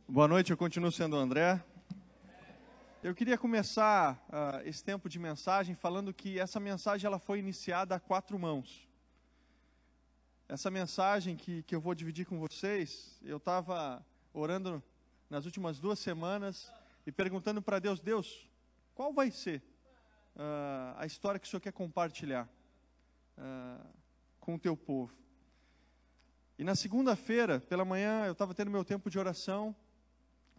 Boa noite, eu continuo sendo o André. Eu queria começar esse tempo de mensagem falando que essa mensagem ela foi iniciada a quatro mãos. Essa mensagem que eu vou dividir com vocês, eu estava orando nas últimas 2 semanas e perguntando para Deus, qual vai ser a história que o Senhor quer compartilhar com o teu povo? E na segunda-feira, pela manhã, eu estava tendo meu tempo de oração.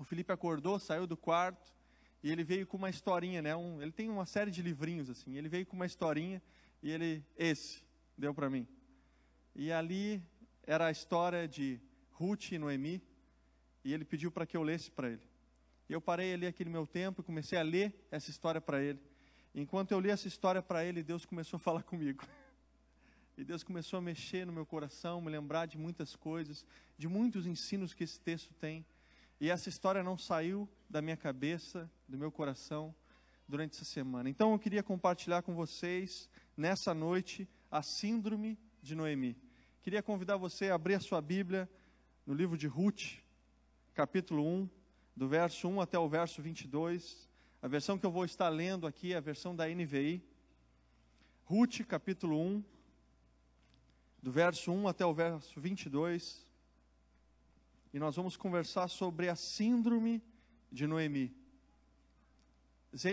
O Felipe acordou, saiu do quarto e ele veio com uma historinha, né? Ele tem uma série de livrinhos assim. Ele veio com uma historinha e esse deu para mim. E ali era a história de Ruth e Noemi e ele pediu para que eu lesse para ele. E eu parei ali aquele meu tempo e comecei a ler essa história para ele. E enquanto eu li essa história para ele, Deus começou a falar comigo. E Deus começou a mexer no meu coração, me lembrar de muitas coisas, de muitos ensinos que esse texto tem. E essa história não saiu da minha cabeça, do meu coração, durante essa semana. Então eu queria compartilhar com vocês, nessa noite, a síndrome de Noemi. Queria convidar você a abrir a sua Bíblia no livro de Ruth, capítulo 1, do verso 1 até o verso 22. A versão que eu vou estar lendo aqui é a versão da NVI. Ruth, capítulo 1, do verso 1 até o verso 22. E nós vamos conversar sobre a síndrome de Noemi.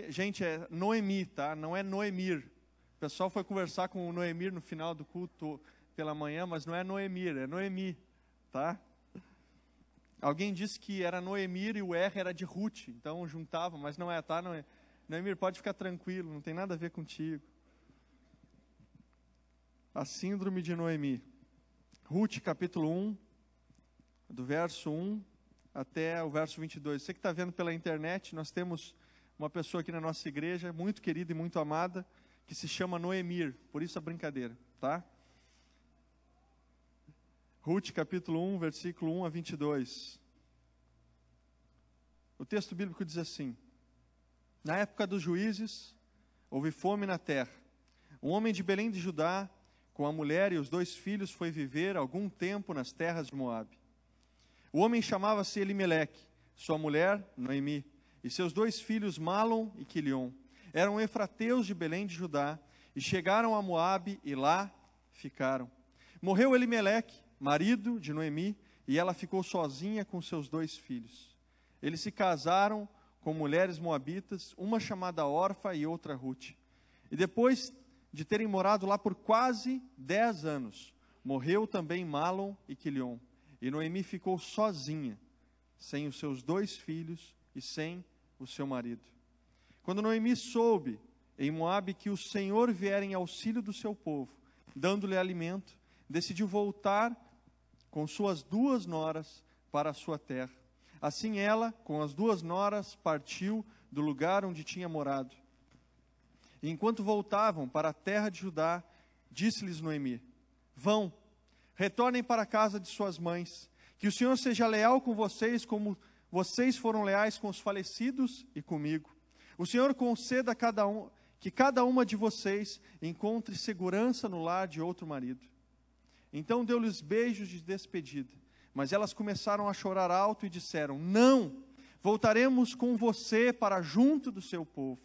Gente, é Noemi, tá? Não é Noemir. O pessoal foi conversar com o Noemir no final do culto pela manhã, mas não é Noemir, é Noemi, tá? Alguém disse que era Noemir e o R era de Ruth, então juntava, mas não é, tá? Noemir, pode ficar tranquilo, não tem nada a ver contigo. A síndrome de Noemi. Ruth, capítulo 1. Do verso 1 até o verso 22. Você que está vendo pela internet, nós temos uma pessoa aqui na nossa igreja, muito querida e muito amada, que se chama Noemir, por isso a brincadeira, tá? Ruth, capítulo 1, versículo 1 a 22. O texto bíblico diz assim: Na época dos juízes, houve fome na terra. Um homem de Belém de Judá, com a mulher e os 2 filhos, foi viver algum tempo nas terras de Moabe. O homem chamava-se Elimeleque, sua mulher, Noemi, e seus 2 filhos, Malom e Quilion. Eram efrateus de Belém de Judá, e chegaram a Moabe, e lá ficaram. Morreu Elimeleque, marido de Noemi, e ela ficou sozinha com seus 2 filhos. Eles se casaram com mulheres moabitas, uma chamada Orfa e outra Ruth. E depois de terem morado lá por quase 10 anos, morreu também Malom e Quilion. E Noemi ficou sozinha, sem os seus 2 filhos e sem o seu marido. Quando Noemi soube em Moabe que o Senhor viera em auxílio do seu povo, dando-lhe alimento, decidiu voltar com suas 2 noras para a sua terra. Assim ela, com as 2 noras, partiu do lugar onde tinha morado. E enquanto voltavam para a terra de Judá, disse-lhes Noemi: Vão, retornem para a casa de suas mães, que o Senhor seja leal com vocês, como vocês foram leais com os falecidos e comigo. O Senhor conceda que cada uma de vocês encontre segurança no lar de outro marido. Então deu-lhes beijos de despedida, mas elas começaram a chorar alto e disseram: Não, voltaremos com você para junto do seu povo.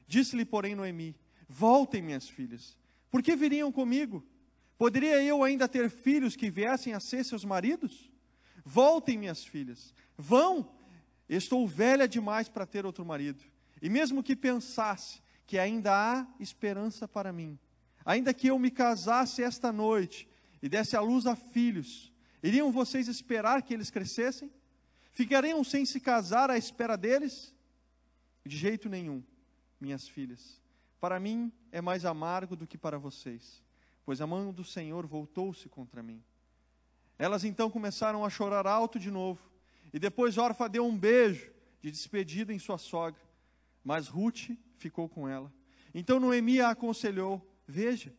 Disse-lhe, porém, Noemi: Voltem, minhas filhas, por que viriam comigo? Poderia eu ainda ter filhos que viessem a ser seus maridos? Voltem, minhas filhas, vão, estou velha demais para ter outro marido. E mesmo que pensasse que ainda há esperança para mim, ainda que eu me casasse esta noite e desse à luz a filhos, iriam vocês esperar que eles crescessem? Ficariam sem se casar à espera deles? De jeito nenhum, minhas filhas. Para mim é mais amargo do que para vocês, pois a mão do Senhor voltou-se contra mim. Elas então começaram a chorar alto de novo, e depois Orfa deu um beijo de despedida em sua sogra, mas Ruth ficou com ela. Então Noemi a aconselhou: Veja,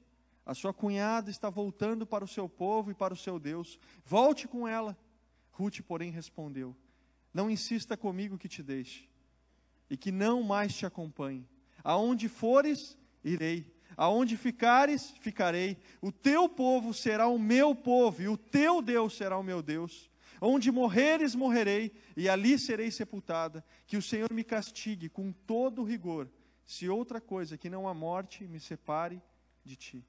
a sua cunhada está voltando para o seu povo e para o seu Deus, volte com ela. Ruth, porém, respondeu: Não insista comigo que te deixe, e que não mais te acompanhe. Aonde fores, irei. Aonde ficares, ficarei. O teu povo será o meu povo, e o teu Deus será o meu Deus. Onde morreres, morrerei, e ali serei sepultada. Que o Senhor me castigue com todo rigor, se outra coisa que não a morte me separe de ti.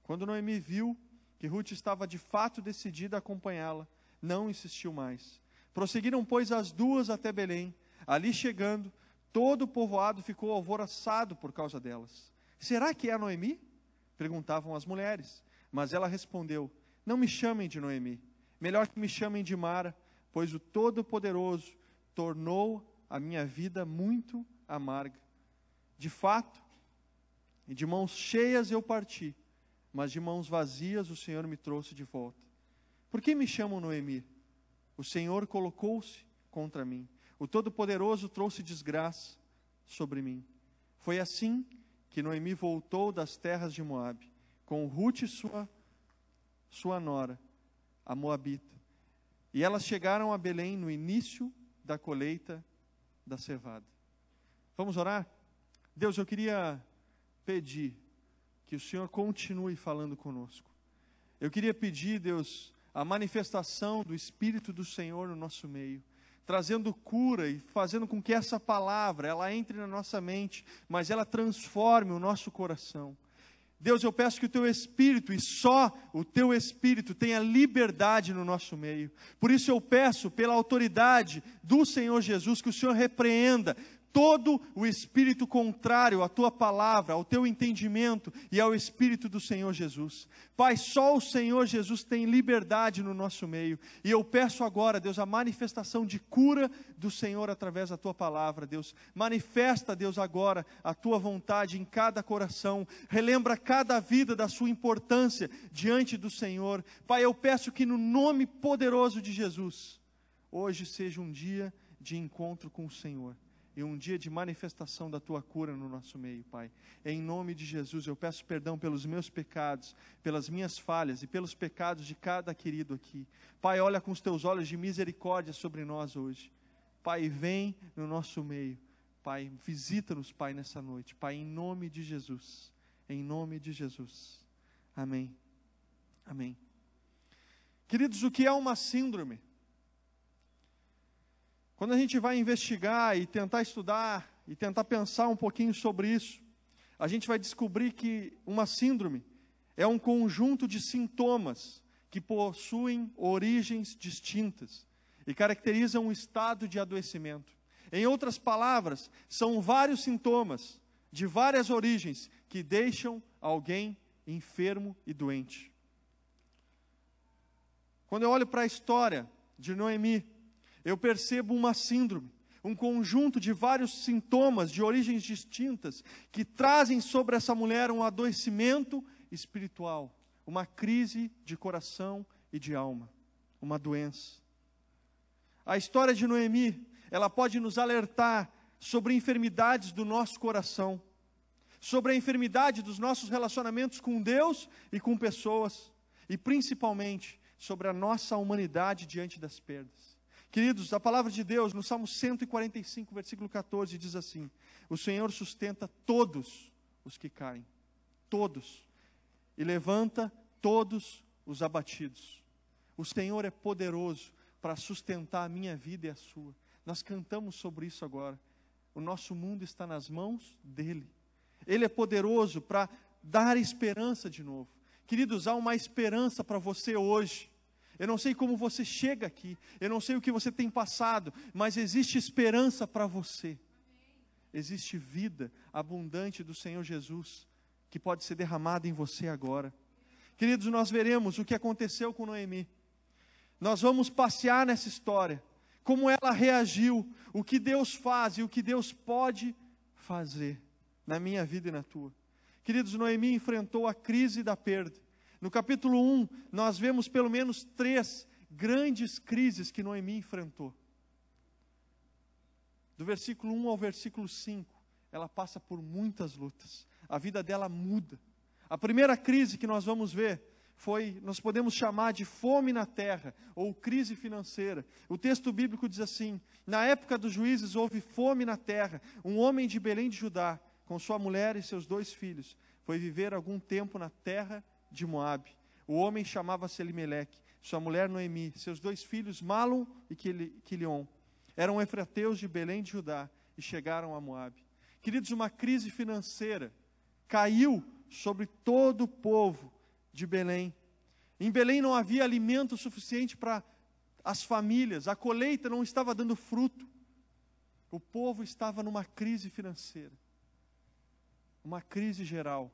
Quando Noemi viu que Ruth estava de fato decidida a acompanhá-la, não insistiu mais. Prosseguiram, pois, as duas até Belém. Ali chegando, todo o povoado ficou alvoroçado por causa delas. Será que é a Noemi? Perguntavam as mulheres. Mas ela respondeu, não me chamem de Noemi, melhor que me chamem de Mara, pois o Todo-Poderoso tornou a minha vida muito amarga. De fato, de mãos cheias eu parti, mas de mãos vazias o Senhor me trouxe de volta. Por que me chamam Noemi? O Senhor colocou-se contra mim. O Todo-Poderoso trouxe desgraça sobre mim. Foi assim que Noemi voltou das terras de Moabe, com Ruth sua nora, a Moabita. E elas chegaram a Belém no início da colheita da cevada. Vamos orar? Deus, eu queria pedir que o Senhor continue falando conosco. Eu queria pedir, Deus, a manifestação do Espírito do Senhor no nosso meio, trazendo cura e fazendo com que essa palavra, ela entre na nossa mente, mas ela transforme o nosso coração. Deus, eu peço que o Teu Espírito, e só o Teu Espírito, tenha liberdade no nosso meio. Por isso eu peço, pela autoridade do Senhor Jesus, que o Senhor repreenda todo o espírito contrário à Tua palavra, ao Teu entendimento e ao Espírito do Senhor Jesus. Pai, só o Senhor Jesus tem liberdade no nosso meio. E eu peço agora, Deus, a manifestação de cura do Senhor através da Tua palavra, Deus. Manifesta, Deus, agora a Tua vontade em cada coração. Relembra cada vida da sua importância diante do Senhor. Pai, eu peço que no nome poderoso de Jesus, hoje seja um dia de encontro com o Senhor. E um dia de manifestação da Tua cura no nosso meio, Pai. Em nome de Jesus, eu peço perdão pelos meus pecados, pelas minhas falhas e pelos pecados de cada querido aqui. Pai, olha com os Teus olhos de misericórdia sobre nós hoje. Pai, vem no nosso meio. Pai, visita-nos, Pai, nessa noite. Pai, em nome de Jesus. Em nome de Jesus. Amém. Amém. Queridos, o que é uma síndrome? Quando a gente vai investigar e tentar estudar e tentar pensar um pouquinho sobre isso, a gente vai descobrir que uma síndrome é um conjunto de sintomas que possuem origens distintas e caracterizam um estado de adoecimento. Em outras palavras, são vários sintomas de várias origens que deixam alguém enfermo e doente. Quando eu olho para a história de Noemi, eu percebo uma síndrome, um conjunto de vários sintomas de origens distintas que trazem sobre essa mulher um adoecimento espiritual, uma crise de coração e de alma, uma doença. A história de Noemi, ela pode nos alertar sobre enfermidades do nosso coração, sobre a enfermidade dos nossos relacionamentos com Deus e com pessoas, e principalmente sobre a nossa humanidade diante das perdas. Queridos, a palavra de Deus, no Salmo 145, versículo 14, diz assim: o Senhor sustenta todos os que caem, todos, e levanta todos os abatidos. O Senhor é poderoso para sustentar a minha vida e a sua. Nós cantamos sobre isso agora. O nosso mundo está nas mãos dEle. Ele é poderoso para dar esperança de novo. Queridos, há uma esperança para você hoje. Eu não sei como você chega aqui, eu não sei o que você tem passado, mas existe esperança para você. Existe vida abundante do Senhor Jesus, que pode ser derramada em você agora. Queridos, nós veremos o que aconteceu com Noemi. Nós vamos passear nessa história, como ela reagiu, o que Deus faz e o que Deus pode fazer na minha vida e na tua. Queridos, Noemi enfrentou a crise da perda. No capítulo 1, nós vemos pelo menos 3 grandes crises que Noemi enfrentou. Do versículo 1 ao versículo 5, ela passa por muitas lutas. A vida dela muda. A primeira crise que nós vamos ver nós podemos chamar de fome na terra, ou crise financeira. O texto bíblico diz assim: na época dos juízes houve fome na terra. Um homem de Belém de Judá, com sua mulher e seus 2 filhos, foi viver algum tempo na terra de Moabe. O homem chamava-se Elimeleque, sua mulher Noemi, seus 2 filhos, Malom e Quilion, eram efrateus de Belém de Judá e chegaram a Moabe. Queridos, uma crise financeira caiu sobre todo o povo de Belém. Em Belém não havia alimento suficiente para as famílias, a colheita não estava dando fruto. O povo estava numa crise financeira, uma crise geral.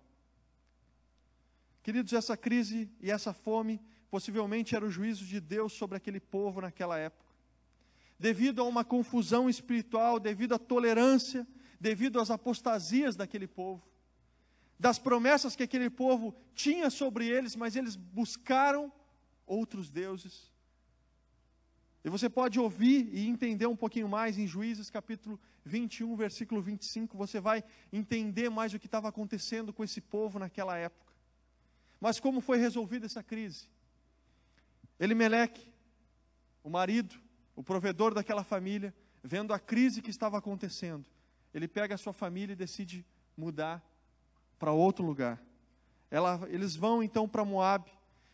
Queridos, essa crise e essa fome possivelmente era o juízo de Deus sobre aquele povo naquela época. Devido a uma confusão espiritual, devido à tolerância, devido às apostasias daquele povo, das promessas que aquele povo tinha sobre eles, mas eles buscaram outros deuses. E você pode ouvir e entender um pouquinho mais em Juízes capítulo 21, versículo 25, você vai entender mais o que estava acontecendo com esse povo naquela época. Mas como foi resolvida essa crise? Elimeleque, o marido, o provedor daquela família, vendo a crise que estava acontecendo, ele pega a sua família e decide mudar para outro lugar. Eles vão então para Moabe.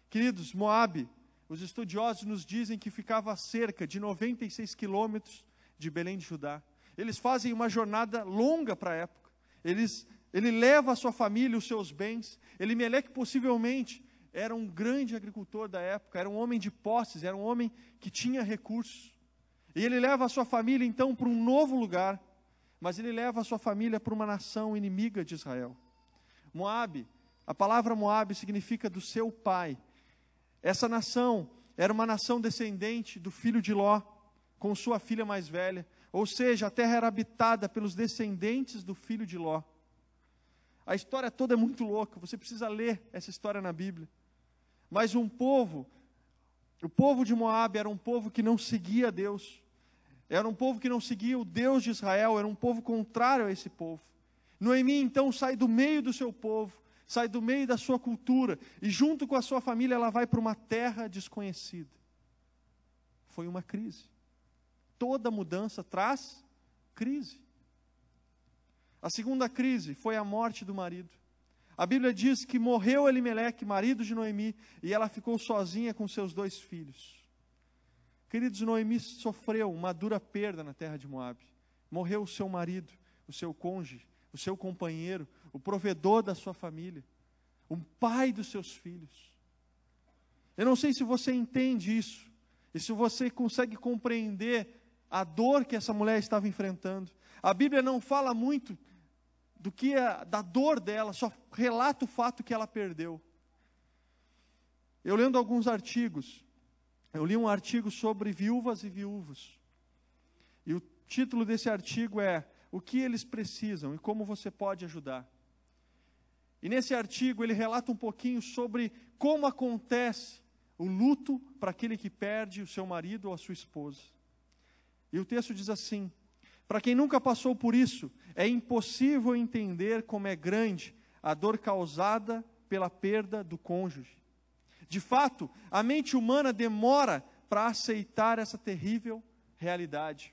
Queridos, Moabe, os estudiosos nos dizem que ficava a cerca de 96 quilômetros de Belém de Judá. Eles fazem uma jornada longa para a época. Ele leva a sua família, os seus bens. Elimeleque possivelmente era um grande agricultor da época, era um homem de posses, era um homem que tinha recursos. E ele leva a sua família então para um novo lugar, mas ele leva a sua família para uma nação inimiga de Israel. Moabe, a palavra Moabe significa do seu pai. Essa nação era uma nação descendente do filho de Ló, com sua filha mais velha. Ou seja, a terra era habitada pelos descendentes do filho de Ló. A história toda é muito louca, você precisa ler essa história na Bíblia. Mas o povo de Moabe era um povo que não seguia Deus. Era um povo que não seguia o Deus de Israel, era um povo contrário a esse povo. Noemi então sai do meio do seu povo, sai do meio da sua cultura, e junto com a sua família ela vai para uma terra desconhecida. Foi uma crise. Toda mudança traz crise. A segunda crise foi a morte do marido. A Bíblia diz que morreu Elimeleque, marido de Noemi, e ela ficou sozinha com seus 2 filhos. Queridos, Noemi sofreu uma dura perda na terra de Moabe. Morreu o seu marido, o seu cônjuge, o seu companheiro, o provedor da sua família, o pai dos seus filhos. Eu não sei se você entende isso, e se você consegue compreender a dor que essa mulher estava enfrentando. A Bíblia não fala muito da dor dela, só relata o fato que ela perdeu. Eu lendo alguns artigos, eu li um artigo sobre viúvas e viúvos, e o título desse artigo é "O que eles precisam e como você pode ajudar". E nesse artigo ele relata um pouquinho sobre como acontece o luto para aquele que perde o seu marido ou a sua esposa. E o texto diz assim: para quem nunca passou por isso, é impossível entender como é grande a dor causada pela perda do cônjuge. De fato, a mente humana demora para aceitar essa terrível realidade.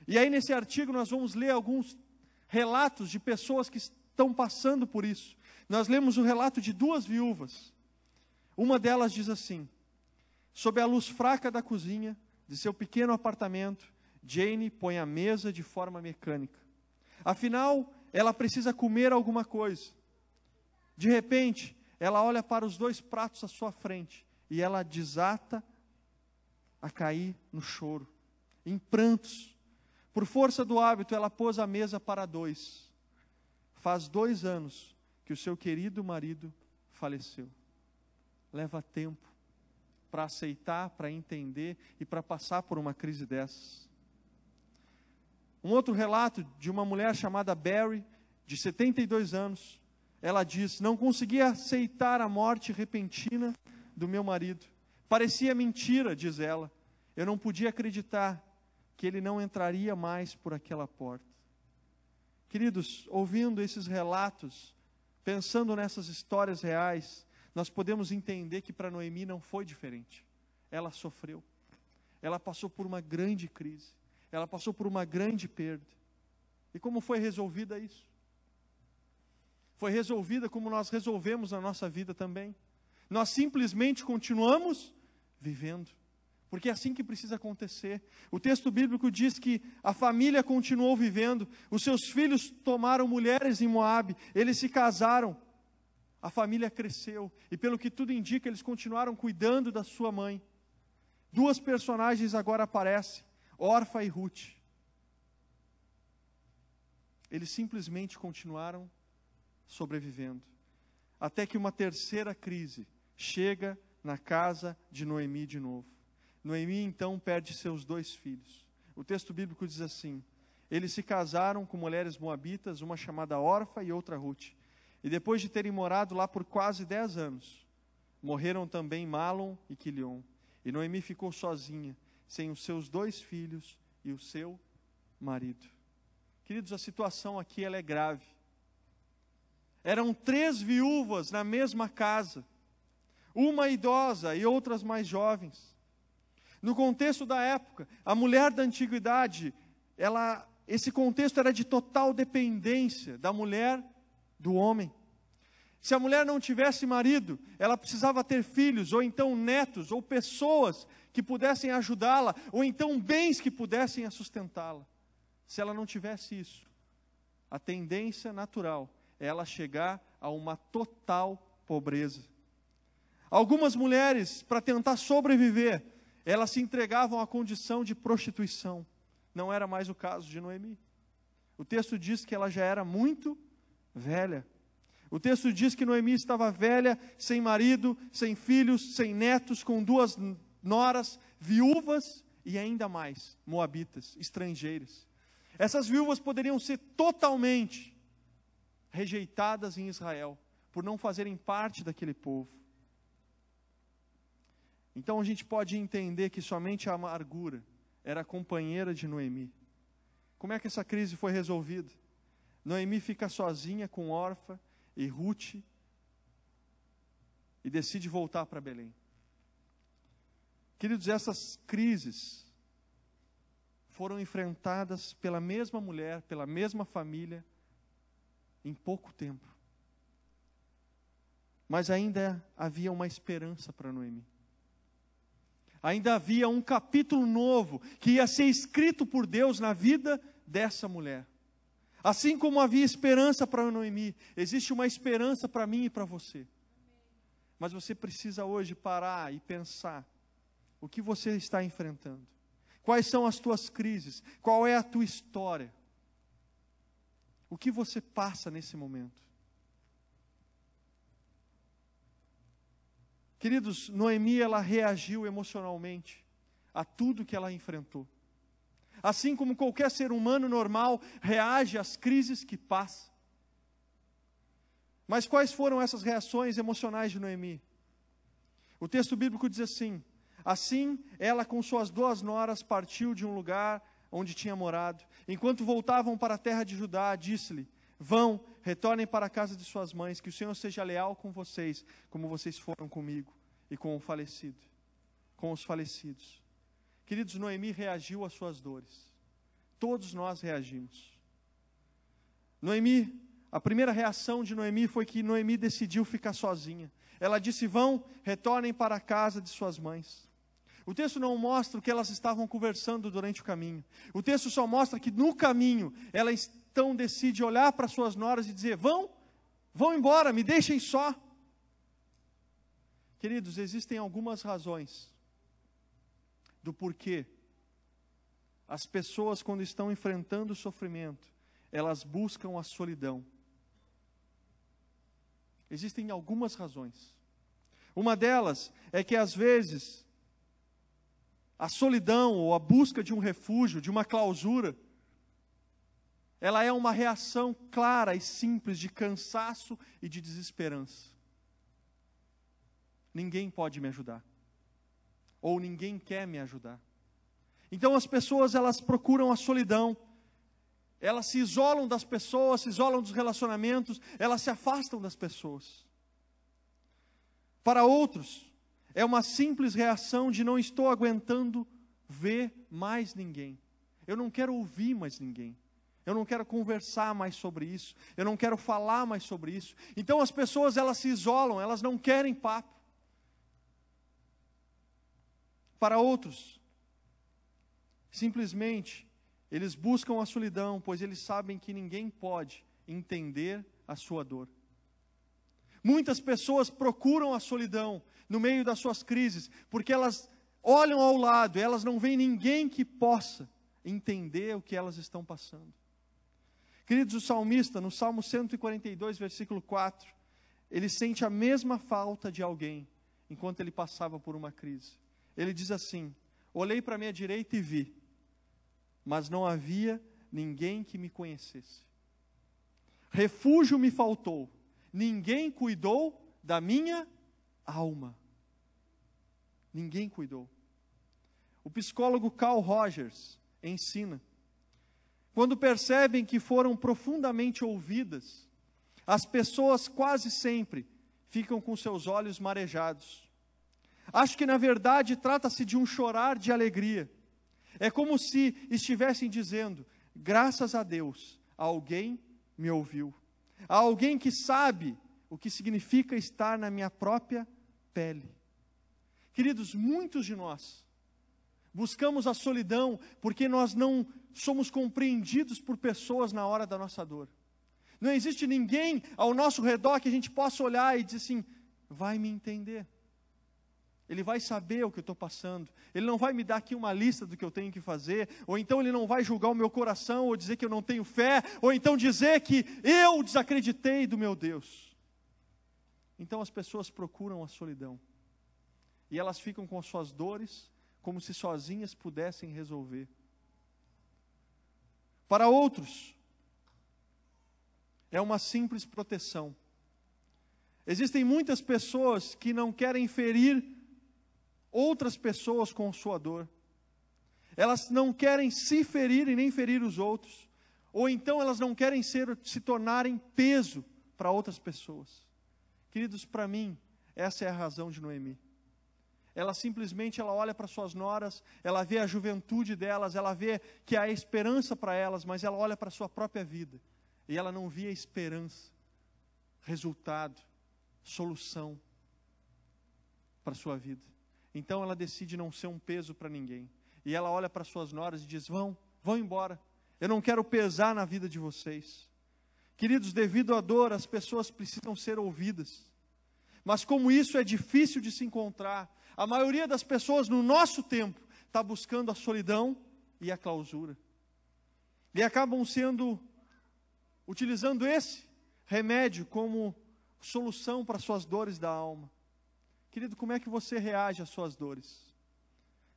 E aí nesse artigo nós vamos ler alguns relatos de pessoas que estão passando por isso. Nós lemos o relato de 2 viúvas. Uma delas diz assim: sob a luz fraca da cozinha de seu pequeno apartamento, Jane põe a mesa de forma mecânica. Afinal, ela precisa comer alguma coisa. De repente, ela olha para os 2 pratos à sua frente e ela desata a cair no choro, em prantos. Por força do hábito, ela pôs a mesa para 2. Faz 2 anos que o seu querido marido faleceu. Leva tempo para aceitar, para entender e para passar por uma crise dessas. Um outro relato de uma mulher chamada Barry, de 72 anos. Ela diz: não conseguia aceitar a morte repentina do meu marido. Parecia mentira, diz ela. Eu não podia acreditar que ele não entraria mais por aquela porta. Queridos, ouvindo esses relatos, pensando nessas histórias reais, nós podemos entender que para Noemi não foi diferente. Ela sofreu. Ela passou por uma grande crise. Ela passou por uma grande perda. E como foi resolvida isso? Foi resolvida como nós resolvemos na nossa vida também. Nós simplesmente continuamos vivendo. Porque é assim que precisa acontecer. O texto bíblico diz que a família continuou vivendo, os seus filhos tomaram mulheres em Moabe, eles se casaram, a família cresceu, e pelo que tudo indica, eles continuaram cuidando da sua mãe. Duas personagens agora aparecem, Orfa e Ruth. Eles simplesmente continuaram sobrevivendo, até que uma terceira crise chega na casa de Noemi de novo. Noemi então perde seus 2 filhos. O texto bíblico diz assim: eles se casaram com mulheres moabitas, uma chamada Orfa e outra Ruth. E depois de terem morado lá por quase 10 anos, morreram também Malom e Quilion. E Noemi ficou sozinha, sem os seus 2 filhos e o seu marido. Queridos, a situação aqui ela é grave. Eram 3 viúvas na mesma casa, uma idosa e outras mais jovens. No contexto da época, a mulher da antiguidade, esse contexto era de total dependência da mulher do homem. Se a mulher não tivesse marido, ela precisava ter filhos, ou então netos, ou pessoas que pudessem ajudá-la, ou então bens que pudessem sustentá-la. Se ela não tivesse isso, a tendência natural é ela chegar a uma total pobreza. Algumas mulheres, para tentar sobreviver, elas se entregavam à condição de prostituição. Não era mais o caso de Noemi. O texto diz que ela já era muito velha. O texto diz que Noemi estava velha, sem marido, sem filhos, sem netos, com 2 noras, viúvas e ainda mais, moabitas, estrangeiras. Essas viúvas poderiam ser totalmente rejeitadas em Israel, por não fazerem parte daquele povo. Então a gente pode entender que somente a amargura era a companheira de Noemi. Como é que essa crise foi resolvida? Noemi fica sozinha com Orfa e Ruth e decide voltar para Belém. Queridos, essas crises foram enfrentadas pela mesma mulher, pela mesma família, em pouco tempo. Mas ainda havia uma esperança para Noemi. Ainda havia um capítulo novo que ia ser escrito por Deus na vida dessa mulher. Assim como havia esperança para Noemi, existe uma esperança para mim e para você. Mas você precisa hoje parar e pensar o que você está enfrentando. Quais são as tuas crises? Qual é a tua história? O que você passa nesse momento? Queridos, Noemi, ela reagiu emocionalmente a tudo que ela enfrentou. Assim como qualquer ser humano normal reage às crises que passa. Mas quais foram essas reações emocionais de Noemi? O texto bíblico diz assim: assim ela com suas 2 noras partiu de um lugar onde tinha morado. Enquanto voltavam para a terra de Judá, disse-lhe: vão, retornem para a casa de suas mães, que o Senhor seja leal com vocês, como vocês foram comigo e com o falecido, com os falecidos. Queridos, Noemi reagiu às suas dores. Todos nós reagimos. Noemi, a primeira reação de Noemi foi que Noemi decidiu ficar sozinha. Ela disse: vão, retornem para a casa de suas mães. O texto não mostra o que elas estavam conversando durante o caminho. O texto só mostra que no caminho, ela então decide olhar para suas noras e dizer: vão embora, me deixem só. Queridos, existem algumas razões do porquê as pessoas, quando estão enfrentando o sofrimento, elas buscam a solidão. Existem algumas razões. Uma delas é que às vezes a solidão ou a busca de um refúgio, de uma clausura, ela é uma reação clara e simples de cansaço e de desesperança. Ninguém pode me ajudar. Ou ninguém quer me ajudar. Então as pessoas, elas procuram a solidão. Elas se isolam das pessoas, se isolam dos relacionamentos, elas se afastam das pessoas. Para outros, é uma simples reação de não estou aguentando ver mais ninguém. Eu não quero ouvir mais ninguém. Eu não quero conversar mais sobre isso. Eu não quero falar mais sobre isso. Então as pessoas, elas se isolam, elas não querem papo. Para outros, simplesmente, eles buscam a solidão, pois eles sabem que ninguém pode entender a sua dor. Muitas pessoas procuram a solidão no meio das suas crises, porque elas olham ao lado, elas não veem ninguém que possa entender o que elas estão passando. Queridos, o salmista, no Salmo 142, versículo 4, ele sente a mesma falta de alguém, enquanto ele passava por uma crise. Ele diz assim: olhei para a minha direita e vi, mas não havia ninguém que me conhecesse. Refúgio me faltou, ninguém cuidou da minha alma. Ninguém cuidou. O psicólogo Carl Rogers ensina: quando percebem que foram profundamente ouvidas, as pessoas quase sempre ficam com seus olhos marejados. Acho que na verdade trata-se de um chorar de alegria. É como se estivessem dizendo: graças a Deus, alguém me ouviu. Há alguém que sabe o que significa estar na minha própria pele. Queridos, muitos de nós buscamos a solidão porque nós não somos compreendidos por pessoas na hora da nossa dor. Não existe ninguém ao nosso redor que a gente possa olhar e dizer assim: vai me entender. Ele vai saber o que eu estou passando. Ele não vai me dar aqui uma lista do que eu tenho que fazer. Ou então ele não vai julgar o meu coração, ou dizer que eu não tenho fé, ou então dizer que eu desacreditei do meu Deus. Então as pessoas procuram a solidão. E elas ficam com as suas dores, como se sozinhas pudessem resolver. Para outros, é uma simples proteção. Existem muitas pessoas que não querem ferir outras pessoas com sua dor. Elas não querem se ferir e nem ferir os outros. Ou então elas não querem se tornarem peso para outras pessoas. Queridos, para mim, essa é a razão de Noemi. Ela simplesmente olha para suas noras, ela vê a juventude delas, ela vê que há esperança para elas, mas ela olha para a sua própria vida. E ela não via esperança, resultado, solução para a sua vida. Então ela decide não ser um peso para ninguém. E ela olha para suas noras e diz: vão embora. Eu não quero pesar na vida de vocês. Queridos, devido à dor, as pessoas precisam ser ouvidas. Mas como isso é difícil de se encontrar, a maioria das pessoas no nosso tempo está buscando a solidão e a clausura. E acabam utilizando esse remédio como solução para suas dores da alma. Querido, como é que você reage às suas dores?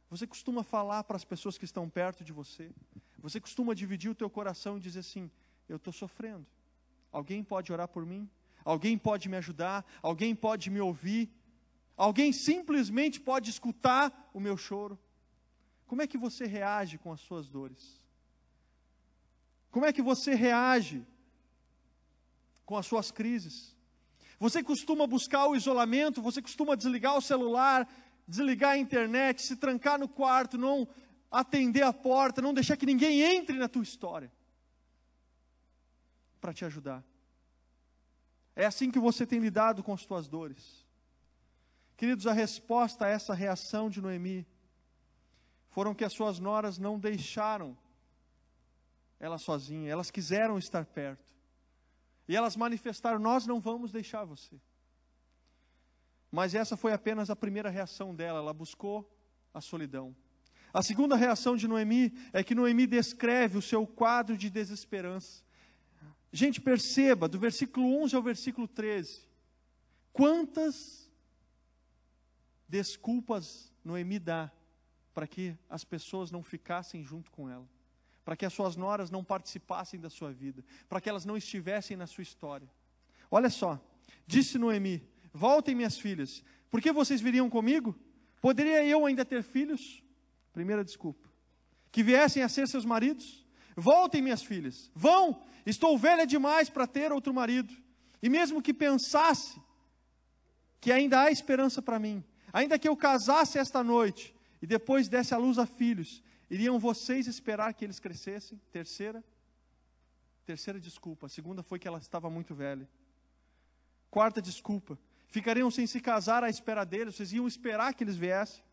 Você costuma falar para as pessoas que estão perto de você? Você costuma dividir o teu coração e dizer assim: eu estou sofrendo. Alguém pode orar por mim? Alguém pode me ajudar? Alguém pode me ouvir? Alguém simplesmente pode escutar o meu choro? Como é que você reage com as suas dores? Como é que você reage com as suas crises? Você costuma buscar o isolamento? Você costuma desligar o celular, desligar a internet, se trancar no quarto, não atender a porta, não deixar que ninguém entre na tua história para te ajudar? É assim que você tem lidado com as tuas dores. Queridos, a resposta a essa reação de Noemi foram que as suas noras não deixaram ela sozinha, elas quiseram estar perto. E elas manifestaram: nós não vamos deixar você. Mas essa foi apenas a primeira reação dela, ela buscou a solidão. A segunda reação de Noemi é que Noemi descreve o seu quadro de desesperança. Gente, perceba, do versículo 11 ao versículo 13, quantas desculpas Noemi dá para que as pessoas não ficassem junto com ela, para que as suas noras não participassem da sua vida, para que elas não estivessem na sua história. Olha só, disse Noemi: voltem, minhas filhas, por que vocês viriam comigo? Poderia eu ainda ter filhos? Primeira desculpa. Que viessem a ser seus maridos? Voltem, minhas filhas, vão, estou velha demais para ter outro marido. E mesmo que pensasse que ainda há esperança para mim, ainda que eu casasse esta noite e depois desse à luz a filhos, iriam vocês esperar que eles crescessem? Terceira desculpa. A segunda foi que ela estava muito velha. Quarta desculpa: ficariam sem se casar à espera deles, vocês iam esperar que eles viessem.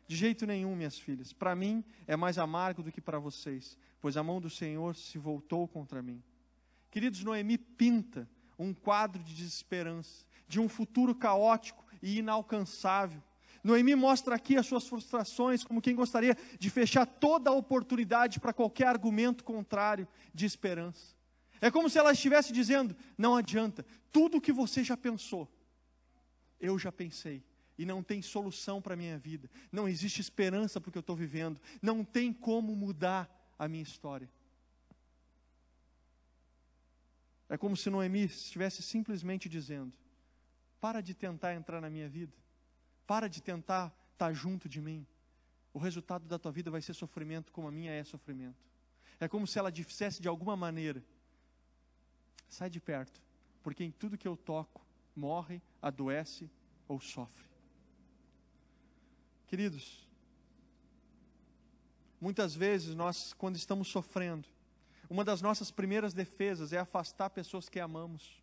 De jeito nenhum, minhas filhas. Para mim é mais amargo do que para vocês, pois a mão do Senhor se voltou contra mim. Queridos, Noemi pinta um quadro de desesperança, de um futuro caótico e inalcançável. Noemi mostra aqui as suas frustrações, como quem gostaria de fechar toda a oportunidade para qualquer argumento contrário de esperança. É como se ela estivesse dizendo, não adianta, tudo o que você já pensou, eu já pensei. E não tem solução para a minha vida. Não existe esperança para o que eu estou vivendo. Não tem como mudar a minha história. É como se Noemi estivesse simplesmente dizendo, para de tentar entrar na minha vida. Para de tentar estar junto de mim. O resultado da tua vida vai ser sofrimento, como a minha é sofrimento. É como se ela dissesse de alguma maneira, sai de perto, porque em tudo que eu toco, morre, adoece ou sofre. Queridos, muitas vezes nós, quando estamos sofrendo, uma das nossas primeiras defesas é afastar pessoas que amamos.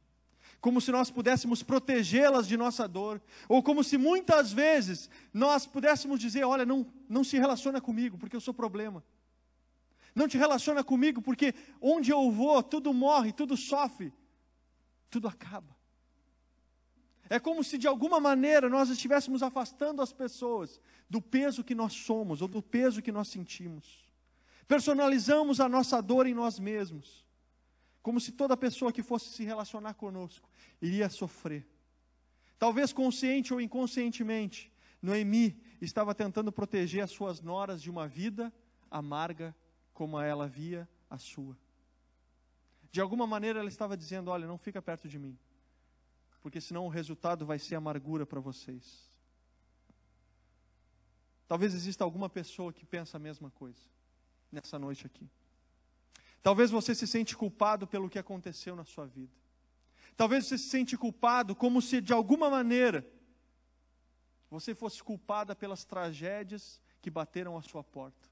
Como se nós pudéssemos protegê-las de nossa dor. Ou como se muitas vezes nós pudéssemos dizer, olha, não se relaciona comigo, porque eu sou problema. Não te relaciona comigo, porque onde eu vou, tudo morre, tudo sofre, tudo acaba. É como se de alguma maneira nós estivéssemos afastando as pessoas do peso que nós somos, ou do peso que nós sentimos. Personalizamos a nossa dor em nós mesmos. Como se toda pessoa que fosse se relacionar conosco iria sofrer. Talvez consciente ou inconscientemente, Noemi estava tentando proteger as suas noras de uma vida amarga como ela via a sua. De alguma maneira ela estava dizendo, olha, não fica perto de mim, porque senão o resultado vai ser amargura para vocês. Talvez exista alguma pessoa que pensa a mesma coisa, nessa noite aqui. Talvez você se sente culpado pelo que aconteceu na sua vida. Talvez você se sente culpado como se de alguma maneira você fosse culpada pelas tragédias que bateram à sua porta.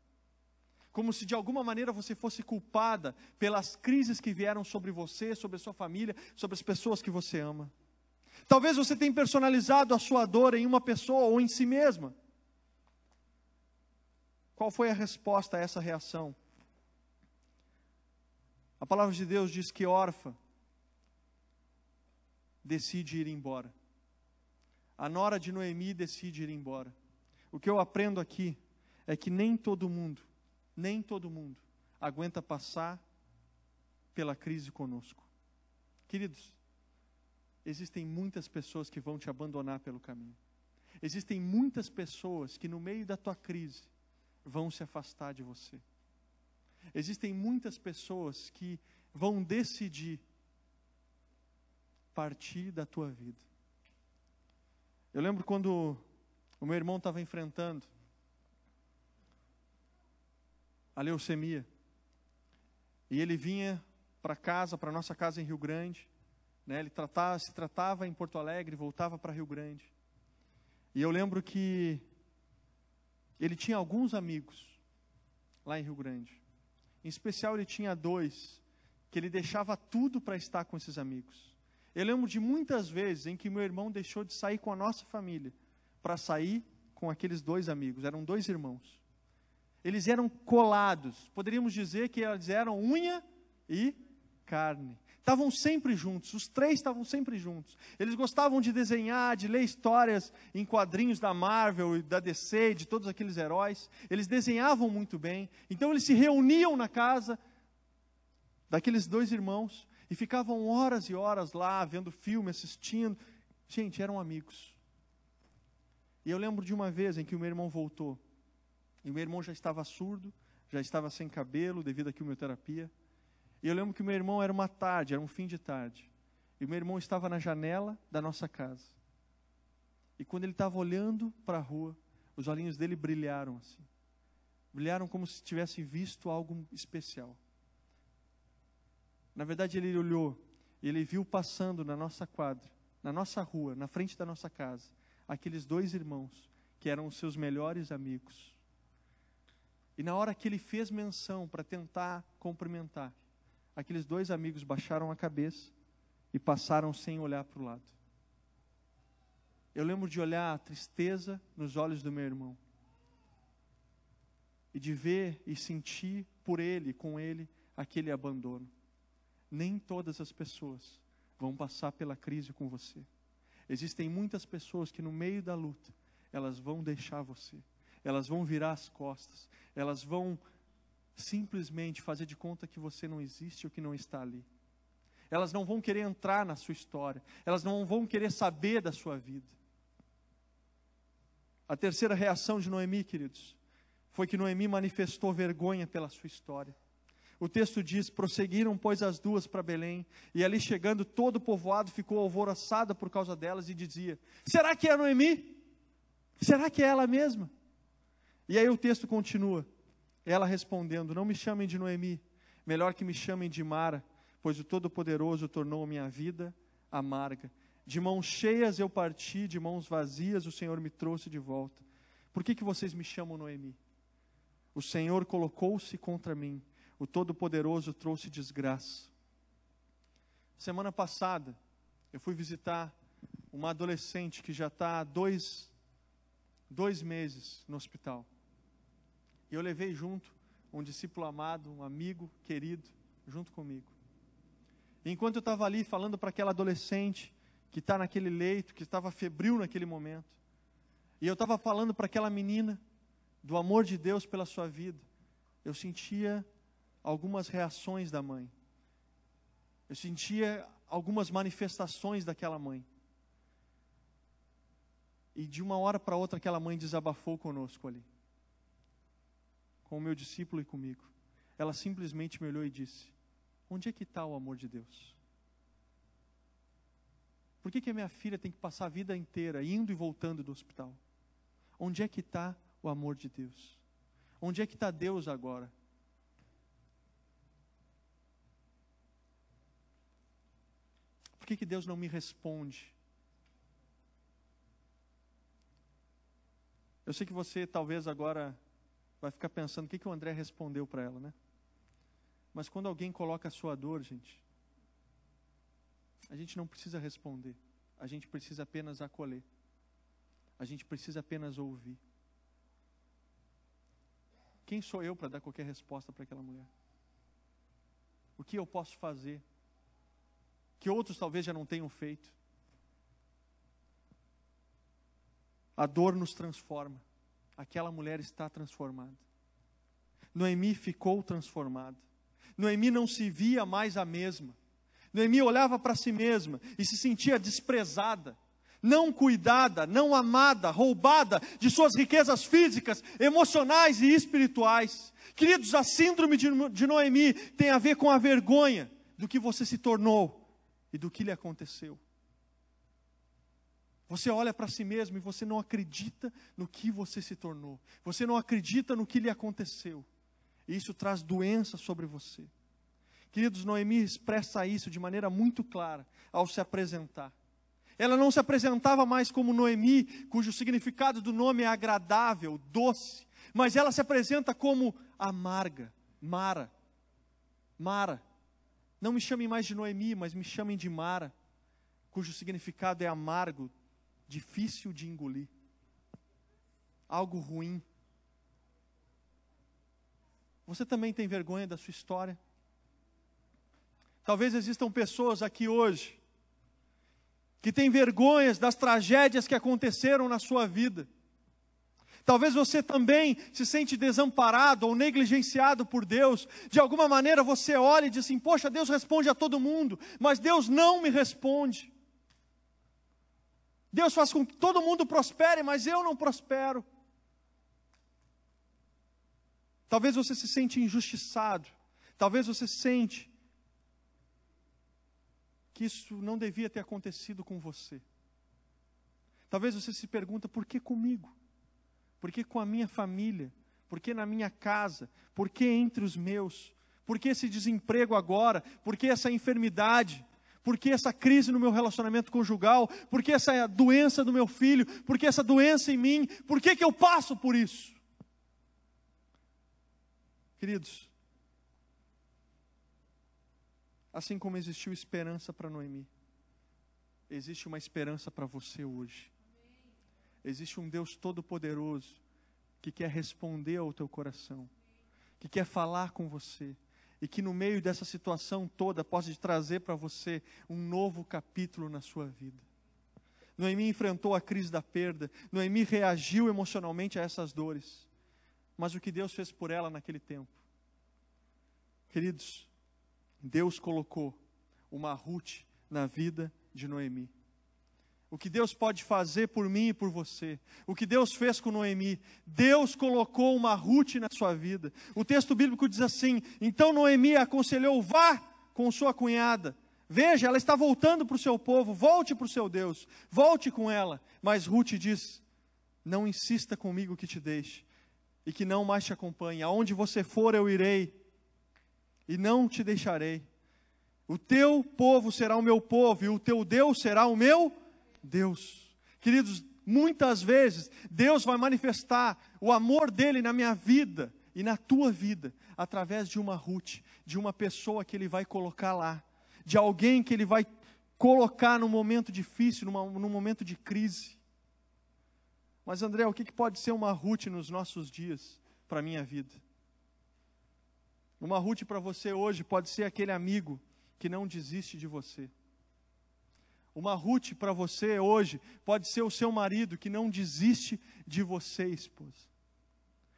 Como se de alguma maneira você fosse culpada pelas crises que vieram sobre você, sobre a sua família, sobre as pessoas que você ama. Talvez você tenha personalizado a sua dor em uma pessoa ou em si mesma. Qual foi a resposta a essa reação? A palavra de Deus diz que Orfa decide ir embora. A nora de Noemi decide ir embora. O que eu aprendo aqui é que nem todo mundo aguenta passar pela crise conosco. Queridos, existem muitas pessoas que vão te abandonar pelo caminho. Existem muitas pessoas que no meio da tua crise vão se afastar de você. Existem muitas pessoas que vão decidir partir da tua vida. Eu lembro quando o meu irmão estava enfrentando a leucemia. E ele vinha para casa, para nossa casa em Rio Grande. Né? Ele se tratava em Porto Alegre, voltava para Rio Grande. E eu lembro que ele tinha alguns amigos lá em Rio Grande. Em especial ele tinha 2, que ele deixava tudo para estar com esses amigos. Eu lembro de muitas vezes em que meu irmão deixou de sair com a nossa família, para sair com aqueles 2 amigos, eram 2 irmãos. Eles eram colados, poderíamos dizer que eles eram unha e carne. Estavam sempre juntos, os 3 estavam sempre juntos. Eles gostavam de desenhar, de ler histórias em quadrinhos da Marvel e da DC, de todos aqueles heróis. Eles desenhavam muito bem. Então eles se reuniam na casa daqueles 2 irmãos e ficavam horas e horas lá, vendo filme, assistindo. Gente, eram amigos. E eu lembro de uma vez em que o meu irmão voltou. E o meu irmão já estava surdo, já estava sem cabelo devido à quimioterapia. E eu lembro que o meu irmão era uma tarde, era um fim de tarde. E o meu irmão estava na janela da nossa casa. E quando ele estava olhando para a rua, os olhinhos dele brilharam assim. Brilharam como se tivesse visto algo especial. Na verdade ele olhou, e ele viu passando na nossa quadra, na nossa rua, na frente da nossa casa, aqueles 2 irmãos, que eram os seus melhores amigos. E na hora que ele fez menção para tentar cumprimentar, aqueles 2 amigos baixaram a cabeça e passaram sem olhar para o lado. Eu lembro de olhar a tristeza nos olhos do meu irmão. e de ver e sentir por ele, com ele, aquele abandono. Nem todas as pessoas vão passar pela crise com você. Existem muitas pessoas que no meio da luta, elas vão deixar você. Elas vão virar as costas. Elas vão simplesmente fazer de conta que você não existe ou que não está ali. Elas não vão querer entrar na sua história. Elas não vão querer saber da sua vida. A terceira reação de Noemi, queridos, foi que Noemi manifestou vergonha pela sua história. O texto diz: prosseguiram, pois, as duas para Belém, e ali chegando todo o povoado ficou alvoroçado por causa delas, e dizia: será que é Noemi? Será que é ela mesma? E aí o texto continua, ela respondendo: não me chamem de Noemi, melhor que me chamem de Mara, pois o Todo-Poderoso tornou a minha vida amarga. De mãos cheias eu parti, de mãos vazias o Senhor me trouxe de volta. Por que vocês me chamam Noemi? O Senhor colocou-se contra mim, o Todo-Poderoso trouxe desgraça. Semana passada, eu fui visitar uma adolescente que já está há dois meses no hospital. E eu levei junto um discípulo amado, um amigo querido, junto comigo. E enquanto eu estava ali falando para aquela adolescente que está naquele leito, que estava febril naquele momento, e eu estava falando para aquela menina do amor de Deus pela sua vida, eu sentia algumas reações da mãe. Eu sentia algumas manifestações daquela mãe. E de uma hora para outra aquela mãe desabafou conosco ali, com o meu discípulo e comigo. Ela simplesmente me olhou e disse: onde é que está o amor de Deus? Por que a minha filha tem que passar a vida inteira indo e voltando do hospital? Onde é que está o amor de Deus? Onde é que está Deus agora? Por que Deus não me responde? Eu sei que você talvez agora vai ficar pensando o que o André respondeu para ela, né? Mas quando alguém coloca a sua dor, gente, a gente não precisa responder. A gente precisa apenas acolher. A gente precisa apenas ouvir. Quem sou eu para dar qualquer resposta para aquela mulher? O que eu posso fazer que outros talvez já não tenham feito? A dor nos transforma. Aquela mulher está transformada. Noemi ficou transformada. Noemi não se via mais a mesma. Noemi olhava para si mesma e se sentia desprezada, não cuidada, não amada, roubada de suas riquezas físicas, emocionais e espirituais. Queridos, a síndrome de Noemi tem a ver com a vergonha do que você se tornou e do que lhe aconteceu. Você olha para si mesmo e você não acredita no que você se tornou. Você não acredita no que lhe aconteceu. E isso traz doença sobre você. Queridos, Noemi expressa isso de maneira muito clara ao se apresentar. Ela não se apresentava mais como Noemi, cujo significado do nome é agradável, doce, mas ela se apresenta como amarga, Mara. Mara. Não me chamem mais de Noemi, mas me chamem de Mara, cujo significado é amargo, difícil de engolir. Algo ruim. Você também tem vergonha da sua história? Talvez existam pessoas aqui hoje que têm vergonhas das tragédias que aconteceram na sua vida. Talvez você também se sente desamparado ou negligenciado por Deus. De alguma maneira você olha e diz assim: poxa, Deus responde a todo mundo, mas Deus não me responde. Deus faz com que todo mundo prospere, mas eu não prospero. Talvez você se sente injustiçado. Talvez você sente que isso não devia ter acontecido com você. Talvez você se pergunta: por que comigo? Por que com a minha família? Por que na minha casa? Por que entre os meus? Por que esse desemprego agora? Por que essa enfermidade? Por que essa crise no meu relacionamento conjugal? Por que essa doença do meu filho? Por que essa doença em mim? Por que eu passo por isso? Queridos, assim como existiu esperança para Noemi, existe uma esperança para você hoje. Existe um Deus todo-poderoso que quer responder ao teu coração, que quer falar com você, e que no meio dessa situação toda possa trazer para você um novo capítulo na sua vida. Noemi enfrentou a crise da perda, Noemi reagiu emocionalmente a essas dores, mas o que Deus fez por ela naquele tempo? Queridos, Deus colocou uma Ruth na vida de Noemi. O que Deus pode fazer por mim e por você, o que Deus fez com Noemi, Deus colocou uma Ruth na sua vida. O texto bíblico diz assim: então Noemi aconselhou, vá com sua cunhada, veja, ela está voltando para o seu povo, volte para o seu Deus, volte com ela. Mas Ruth diz, não insista comigo que te deixe, e que não mais te acompanhe, aonde você for eu irei, e não te deixarei. O teu povo será o meu povo, e o teu Deus será o meu Deus. Queridos, muitas vezes Deus vai manifestar o amor dele na minha vida e na tua vida, através de uma Ruth, de uma pessoa que ele vai colocar lá, de alguém que ele vai colocar num momento difícil, num momento de crise. Mas André, o que pode ser uma Ruth nos nossos dias, para a minha vida? Uma Ruth para você hoje pode ser aquele amigo que não desiste de você. Uma Ruth para você hoje pode ser o seu marido que não desiste de você, esposa.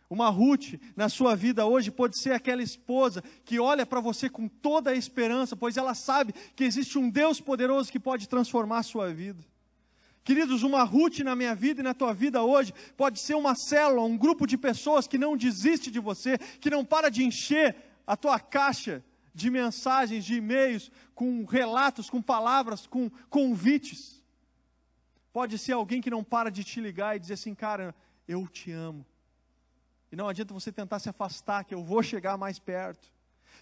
Uma Ruth na sua vida hoje pode ser aquela esposa que olha para você com toda a esperança, pois ela sabe que existe um Deus poderoso que pode transformar a sua vida. Queridos, uma Ruth na minha vida e na tua vida hoje pode ser uma célula, um grupo de pessoas que não desiste de você, que não para de encher a tua caixa de mensagens, de e-mails, com relatos, com palavras, com convites. Pode ser alguém que não para de te ligar e dizer assim, cara, eu te amo. E não adianta você tentar se afastar, que eu vou chegar mais perto.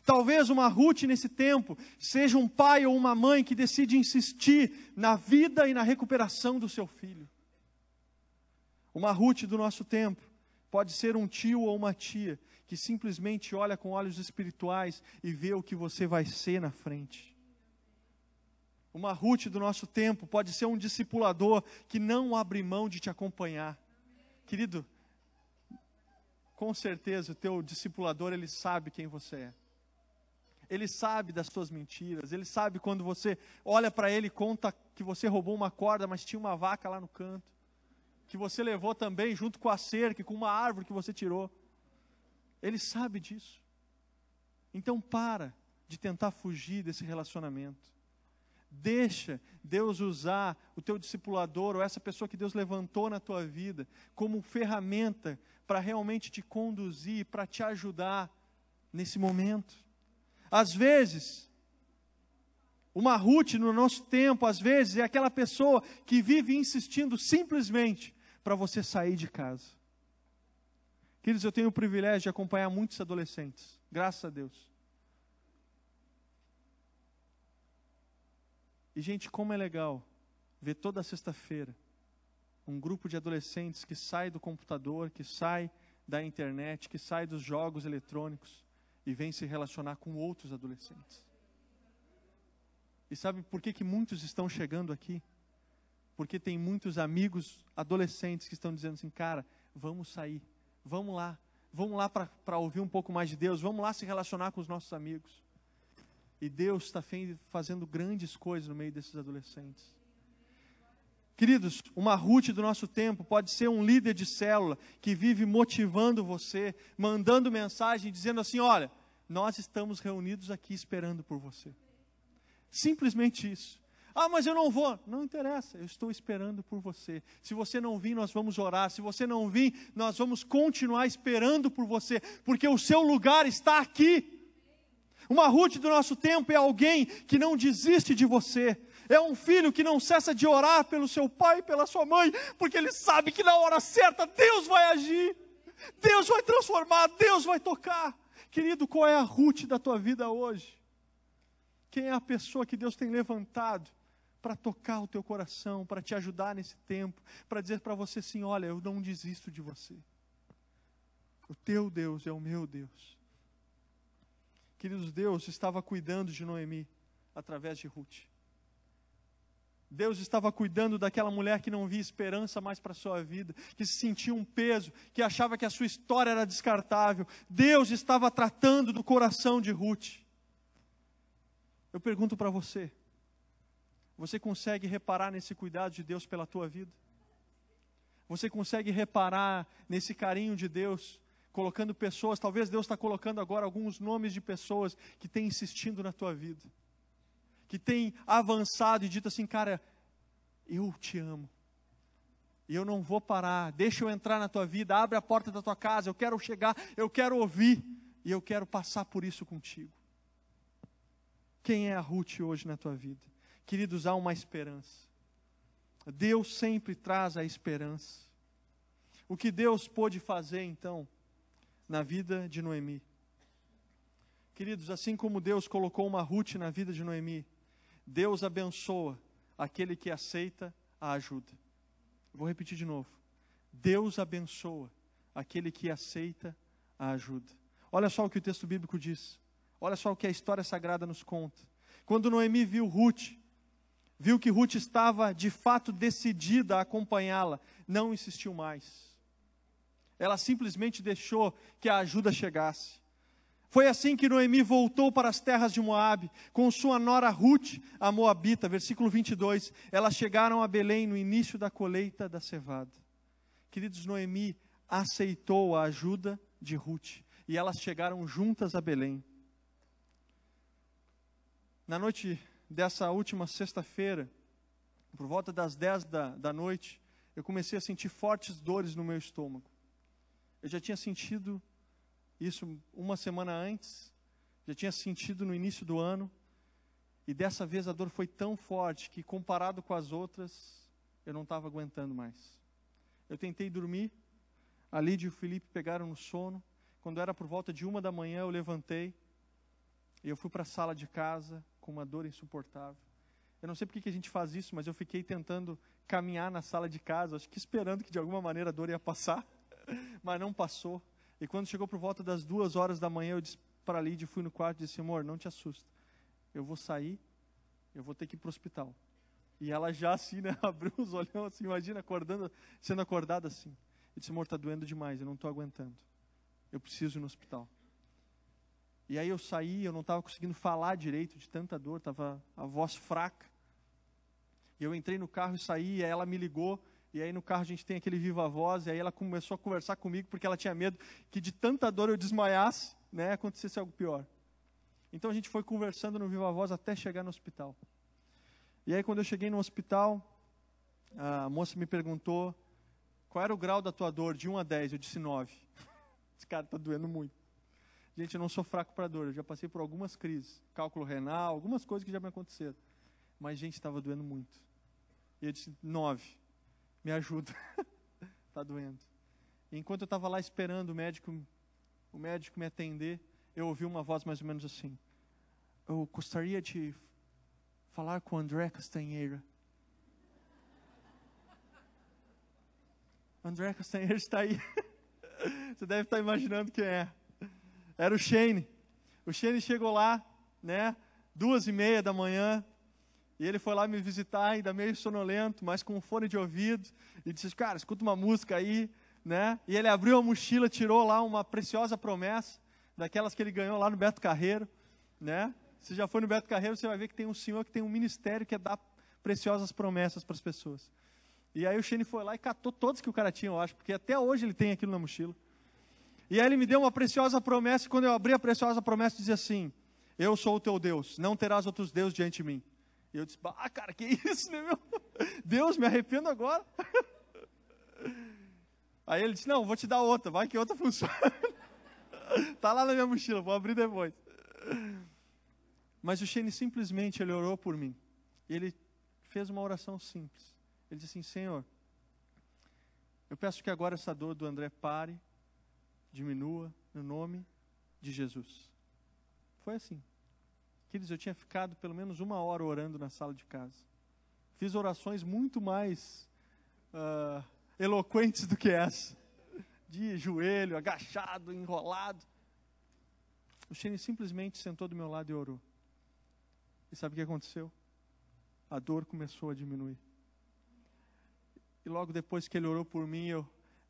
Talvez uma Ruth nesse tempo seja um pai ou uma mãe que decide insistir na vida e na recuperação do seu filho. Uma Ruth do nosso tempo pode ser um tio ou uma tia que simplesmente olha com olhos espirituais e vê o que você vai ser na frente. Uma Ruth do nosso tempo pode ser um discipulador que não abre mão de te acompanhar. Querido, com certeza o teu discipulador, ele sabe quem você é. Ele sabe das suas mentiras, ele sabe quando você olha para ele e conta que você roubou uma corda, mas tinha uma vaca lá no canto. Que você levou também junto com a cerca, com uma árvore que você tirou. Ele sabe disso. Então para de tentar fugir desse relacionamento. Deixa Deus usar o teu discipulador ou essa pessoa que Deus levantou na tua vida como ferramenta para realmente te conduzir, para te ajudar nesse momento. Às vezes, uma Ruth no nosso tempo, às vezes é aquela pessoa que vive insistindo simplesmente para você sair de casa. Queridos, eu tenho o privilégio de acompanhar muitos adolescentes, graças a Deus. E gente, como é legal ver toda sexta-feira um grupo de adolescentes que sai do computador, que sai da internet, que sai dos jogos eletrônicos e vem se relacionar com outros adolescentes. E sabe por que muitos estão chegando aqui? Porque tem muitos amigos adolescentes que estão dizendo assim, cara, vamos sair. Vamos lá para ouvir um pouco mais de Deus, vamos lá se relacionar com os nossos amigos. E Deus está fazendo grandes coisas no meio desses adolescentes. Queridos, uma Ruth do nosso tempo pode ser um líder de célula que vive motivando você, mandando mensagem, dizendo assim, olha, nós estamos reunidos aqui esperando por você. Simplesmente isso. Ah, mas eu não vou. Não interessa, eu estou esperando por você. Se você não vir, nós vamos orar. Se você não vir, nós vamos continuar esperando por você, porque o seu lugar está aqui. Uma Ruth do nosso tempo é alguém que não desiste de você. É um filho que não cessa de orar pelo seu pai e pela sua mãe, porque ele sabe que na hora certa Deus vai agir. Deus vai transformar, Deus vai tocar. Querido, qual é a Ruth da tua vida hoje? Quem é a pessoa que Deus tem levantado para tocar o teu coração, para te ajudar nesse tempo, para dizer para você assim, olha, eu não desisto de você. O teu Deus é o meu Deus. Queridos, Deus estava cuidando de Noemi através de Ruth. Deus estava cuidando daquela mulher que não via esperança mais para a sua vida, que se sentia um peso, que achava que a sua história era descartável. Deus estava tratando do coração de Ruth. Eu pergunto para você, você consegue reparar nesse cuidado de Deus pela tua vida? Você consegue reparar nesse carinho de Deus, colocando pessoas, talvez Deus está colocando agora alguns nomes de pessoas que têm insistindo na tua vida, que têm avançado e dito assim, cara, eu te amo, e eu não vou parar, deixa eu entrar na tua vida, abre a porta da tua casa, eu quero chegar, eu quero ouvir, e eu quero passar por isso contigo. Quem é a Ruth hoje na tua vida? Queridos, há uma esperança. Deus sempre traz a esperança. O que Deus pôde fazer então na vida de Noemi? Queridos, assim como Deus colocou uma Ruth na vida de Noemi, Deus abençoa aquele que aceita a ajuda. Vou repetir de novo. Deus abençoa aquele que aceita a ajuda. Olha só o que o texto bíblico diz. Olha só o que a história sagrada nos conta. Quando Noemi viu Ruth, viu que Ruth estava de fato decidida a acompanhá-la, não insistiu mais. Ela simplesmente deixou que a ajuda chegasse. Foi assim que Noemi voltou para as terras de Moabe, com sua nora Ruth, a moabita, versículo 22. Elas chegaram a Belém no início da colheita da cevada. Queridos, Noemi aceitou a ajuda de Ruth, e elas chegaram juntas a Belém. Na noite dessa última sexta-feira, por volta das 10 da noite, eu comecei a sentir fortes dores no meu estômago. Eu já tinha sentido isso uma semana antes, já tinha sentido no início do ano, e dessa vez a dor foi tão forte que, comparado com as outras, eu não estava aguentando mais. Eu tentei dormir, a Lídia e o Felipe pegaram no sono. Quando era por volta de 1 da manhã, eu levantei, e eu fui para a sala de casa, com uma dor insuportável. Eu não sei porque que a gente faz isso, mas eu fiquei tentando caminhar na sala de casa, acho que esperando que de alguma maneira a dor ia passar, mas não passou. E quando chegou por volta das 2 horas da manhã, eu disse para a Lídia, fui no quarto e disse, amor, não te assusta, eu vou sair, eu vou ter que ir para o hospital. E ela já assim, né, abriu os olhos assim, imagina, sendo acordada assim. Eu disse, amor, está doendo demais, eu não estou aguentando, eu preciso ir no hospital. E aí eu saí, eu não estava conseguindo falar direito de tanta dor, estava a voz fraca. E eu entrei no carro e saí, e aí ela me ligou, e aí no carro a gente tem aquele viva voz, e aí ela começou a conversar comigo, porque ela tinha medo que de tanta dor eu desmaiasse, né, acontecesse algo pior. Então a gente foi conversando no viva voz até chegar no hospital. E aí quando eu cheguei no hospital, a moça me perguntou, qual era o grau da tua dor, de 1 a 10? Eu disse 9. Esse cara está doendo muito. Gente, eu não sou fraco para dor, eu já passei por algumas crises, cálculo renal, algumas coisas que já me aconteceram. Mas, gente, estava doendo muito. E eu disse, 9, me ajuda, está doendo. E enquanto eu estava lá esperando o médico me atender, eu ouvi uma voz mais ou menos assim, eu gostaria de falar com o André Castanheira. André Castanheira está aí. Você deve estar imaginando quem é. Era o Shane. O Shane chegou lá, né, 2:30 da manhã, e ele foi lá me visitar, ainda meio sonolento, mas com um fone de ouvido, e disse, cara, escuta uma música aí, né, e ele abriu a mochila, tirou lá uma preciosa promessa, daquelas que ele ganhou lá no Beto Carreiro, né, você já foi no Beto Carreiro, você vai ver que tem um senhor que tem um ministério que é dar preciosas promessas para as pessoas. E aí o Shane foi lá e catou todos que o cara tinha, eu acho, porque até hoje ele tem aquilo na mochila. E aí ele me deu uma preciosa promessa, e quando eu abri a preciosa promessa, dizia assim, eu sou o teu Deus, não terás outros deuses diante de mim. E eu disse, cara, que isso, né, meu? Deus, me arrependo agora. Aí ele disse, não, vou te dar outra, vai que outra funciona. Está lá na minha mochila, vou abrir depois. Mas o Shane simplesmente, ele orou por mim. E ele fez uma oração simples. Ele disse assim, Senhor, eu peço que agora essa dor do André pare, diminua, no nome de Jesus. Foi assim. Queridos, eu tinha ficado pelo menos 1 hora orando na sala de casa. Fiz orações muito mais eloquentes do que essa. De joelho, agachado, enrolado. O Shane simplesmente sentou do meu lado e orou. E sabe o que aconteceu? a dor começou a diminuir. E logo depois que ele orou por mim,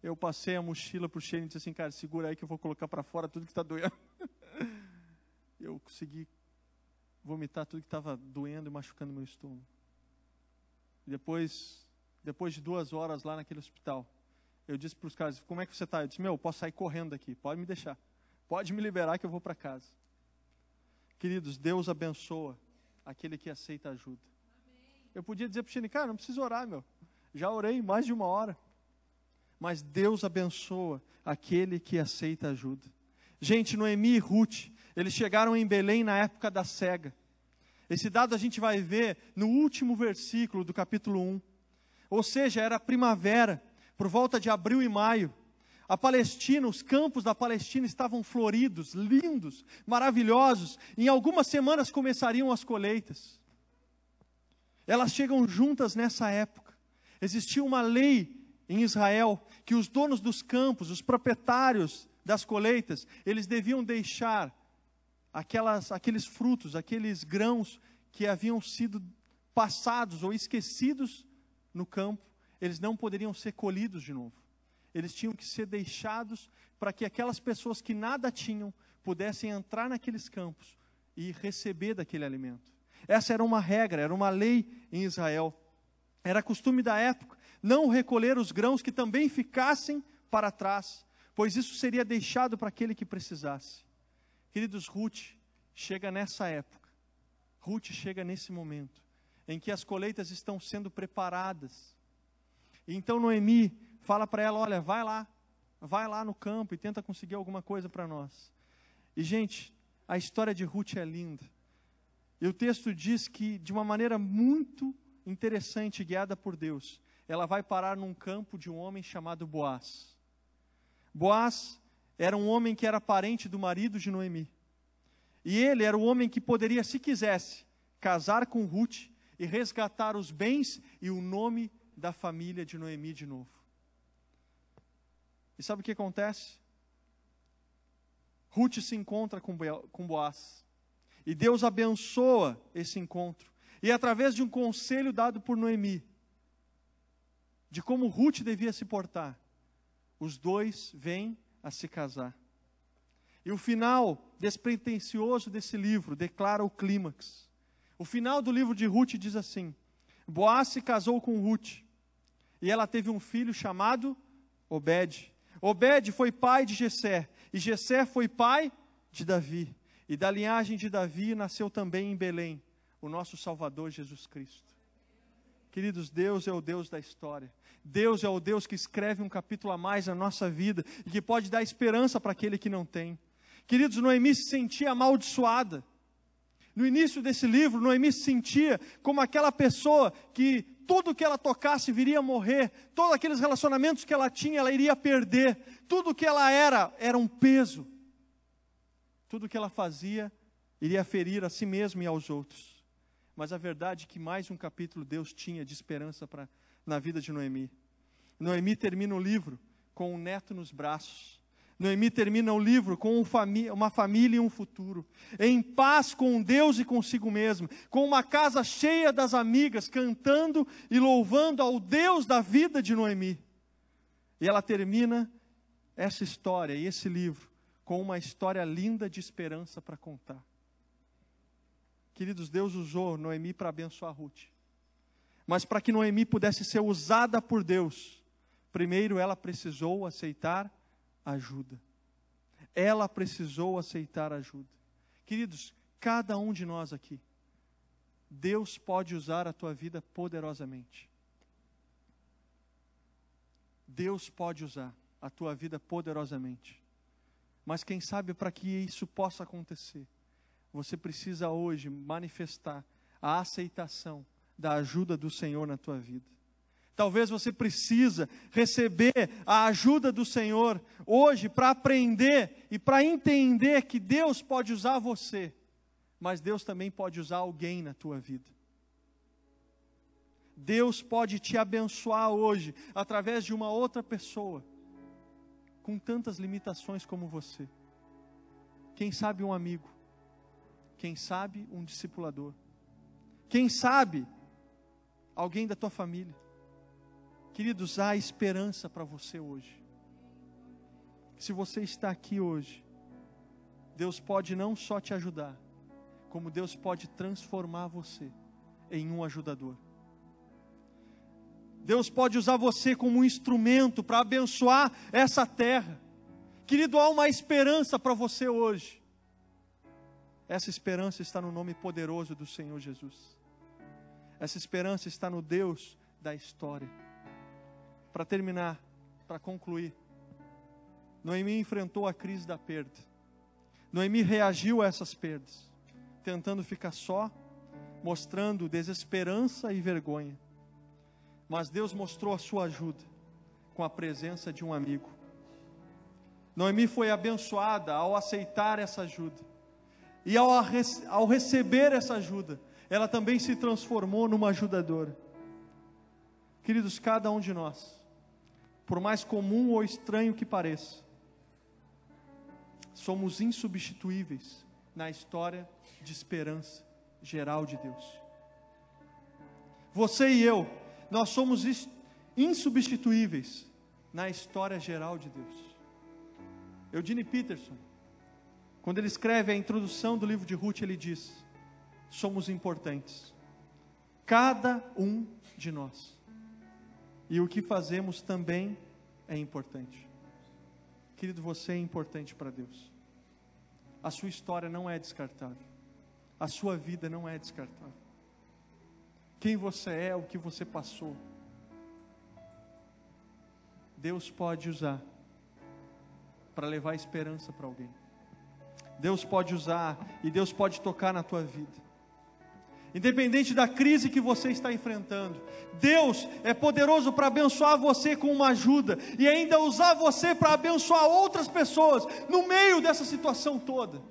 eu passei a mochila para o Shane e disse assim, cara, segura aí que eu vou colocar para fora tudo que está doendo. Eu consegui vomitar tudo que estava doendo e machucando meu estômago. E depois de 2 horas lá naquele hospital, eu disse para os caras, como é que você está? Eu disse, eu posso sair correndo daqui, pode me deixar. Pode me liberar que eu vou para casa. Queridos, Deus abençoa aquele que aceita ajuda. Eu podia dizer para o Shane, cara, não precisa orar, já orei mais de 1 hora. Mas Deus abençoa aquele que aceita ajuda. Gente, Noemi e Ruth, eles chegaram em Belém na época da cega. Esse dado a gente vai ver no último versículo do capítulo 1. Ou seja, era primavera, por volta de abril e maio. A Palestina, os campos da Palestina estavam floridos, lindos, maravilhosos. Em algumas semanas começariam as colheitas. Elas chegam juntas nessa época. Existia uma lei em Israel que os donos dos campos, os proprietários das colheitas, eles deviam deixar aqueles frutos, aqueles grãos que haviam sido passados ou esquecidos no campo, eles não poderiam ser colhidos de novo. Eles tinham que ser deixados para que aquelas pessoas que nada tinham pudessem entrar naqueles campos e receber daquele alimento. Essa era uma regra, era uma lei em Israel. Era costume da época não recolher os grãos que também ficassem para trás, pois isso seria deixado para aquele que precisasse. Queridos, Ruth chega nessa época, Ruth chega nesse momento, em que as colheitas estão sendo preparadas. E então Noemi fala para ela, olha, vai lá no campo e tenta conseguir alguma coisa para nós. E gente, a história de Ruth é linda. E o texto diz que de uma maneira muito interessante, guiada por Deus, ela vai parar num campo de um homem chamado Boaz. Boaz era um homem que era parente do marido de Noemi. E ele era o homem que poderia, se quisesse, casar com Ruth e resgatar os bens e o nome da família de Noemi de novo. E sabe o que acontece? Ruth se encontra com Boaz. E Deus abençoa esse encontro. E através de um conselho dado por Noemi, de como Ruth devia se portar, os dois vêm a se casar. E o final despretensioso desse livro declara o clímax. O final do livro de Ruth diz assim: Boaz se casou com Ruth, e ela teve um filho chamado Obed. Obed foi pai de Jessé, e Jessé foi pai de Davi. E da linhagem de Davi nasceu também em Belém o nosso Salvador Jesus Cristo. Queridos, Deus é o Deus da história. Deus é o Deus que escreve um capítulo a mais na nossa vida e que pode dar esperança para aquele que não tem. Queridos, Noemi se sentia amaldiçoada. No início desse livro, Noemi se sentia como aquela pessoa que tudo que ela tocasse viria a morrer, todos aqueles relacionamentos que ela tinha, ela iria perder, tudo que ela era um peso. Tudo que ela fazia iria ferir a si mesma e aos outros. Mas a verdade é que mais um capítulo Deus tinha de esperança na vida de Noemi. Noemi termina o livro com um neto nos braços. Noemi termina o livro com uma família e um futuro. Em paz com Deus e consigo mesma. Com uma casa cheia das amigas, cantando e louvando ao Deus da vida de Noemi. E ela termina essa história e esse livro com uma história linda de esperança para contar. Queridos, Deus usou Noemi para abençoar Ruth. Mas para que Noemi pudesse ser usada por Deus, primeiro ela precisou aceitar ajuda. Ela precisou aceitar ajuda. Queridos, cada um de nós aqui, Deus pode usar a tua vida poderosamente. Deus pode usar a tua vida poderosamente. Mas quem sabe para que isso possa acontecer, você precisa hoje manifestar a aceitação da ajuda do Senhor na tua vida. Talvez você precisa receber a ajuda do Senhor hoje para aprender e para entender que Deus pode usar você, mas Deus também pode usar alguém na tua vida. Deus pode te abençoar hoje através de uma outra pessoa com tantas limitações como você. Quem sabe um amigo, quem sabe um discipulador, quem sabe alguém da tua família. Queridos, há esperança para você hoje. Se você está aqui hoje, Deus pode não só te ajudar, como Deus pode transformar você em um ajudador. Deus pode usar você como um instrumento para abençoar essa terra. Querido, há uma esperança para você hoje. Essa esperança está no nome poderoso do Senhor Jesus. Essa esperança está no Deus da história. Para terminar, para concluir, Noemi enfrentou a crise da perda. Noemi reagiu a essas perdas, tentando ficar só, mostrando desesperança e vergonha. Mas Deus mostrou a sua ajuda com a presença de um amigo. Noemi foi abençoada ao aceitar essa ajuda. E ao receber essa ajuda, ela também se transformou numa ajudadora. Queridos, cada um de nós, por mais comum ou estranho que pareça, somos insubstituíveis na história de esperança geral de Deus. Você e eu, nós somos insubstituíveis na história geral de Deus. Eugene Peterson, quando ele escreve a introdução do livro de Ruth, ele diz: somos importantes, cada um de nós, e o que fazemos também é importante. Querido, você é importante para Deus. A sua história não é descartável, a sua vida não é descartável. Quem você é, o que você passou, Deus pode usar para levar esperança para alguém. Deus pode usar e Deus pode tocar na tua vida. Independente da crise que você está enfrentando, Deus é poderoso para abençoar você com uma ajuda e ainda usar você para abençoar outras pessoas no meio dessa situação toda.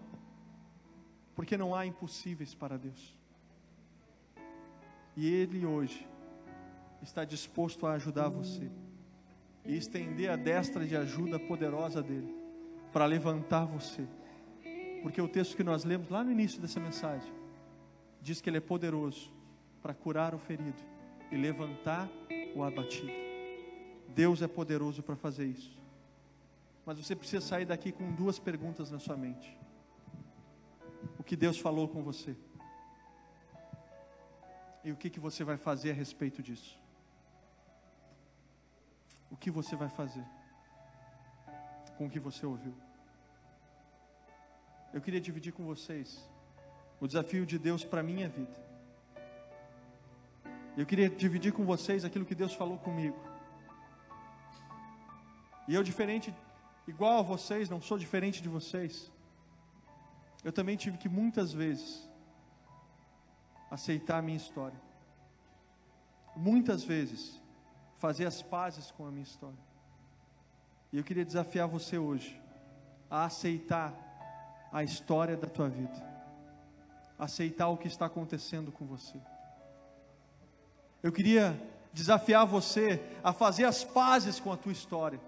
Porque não há impossíveis para Deus. E Ele hoje está disposto a ajudar você e estender a destra de ajuda poderosa dEle para levantar você. Porque o texto que nós lemos lá no início dessa mensagem diz que Ele é poderoso para curar o ferido e levantar o abatido. Deus é poderoso para fazer isso. Mas você precisa sair daqui com duas perguntas na sua mente. O que Deus falou com você? E o que você vai fazer a respeito disso? O que você vai fazer com o que você ouviu? Eu queria dividir com vocês o desafio de Deus para a minha vida. Eu queria dividir com vocês aquilo que Deus falou comigo. E eu, igual a vocês, não sou diferente de vocês. Eu também tive que muitas vezes aceitar a minha história. Muitas vezes fazer as pazes com a minha história. E eu queria desafiar você hoje a aceitar a história da tua vida. Aceitar o que está acontecendo com você. Eu queria desafiar você a fazer as pazes com a tua história.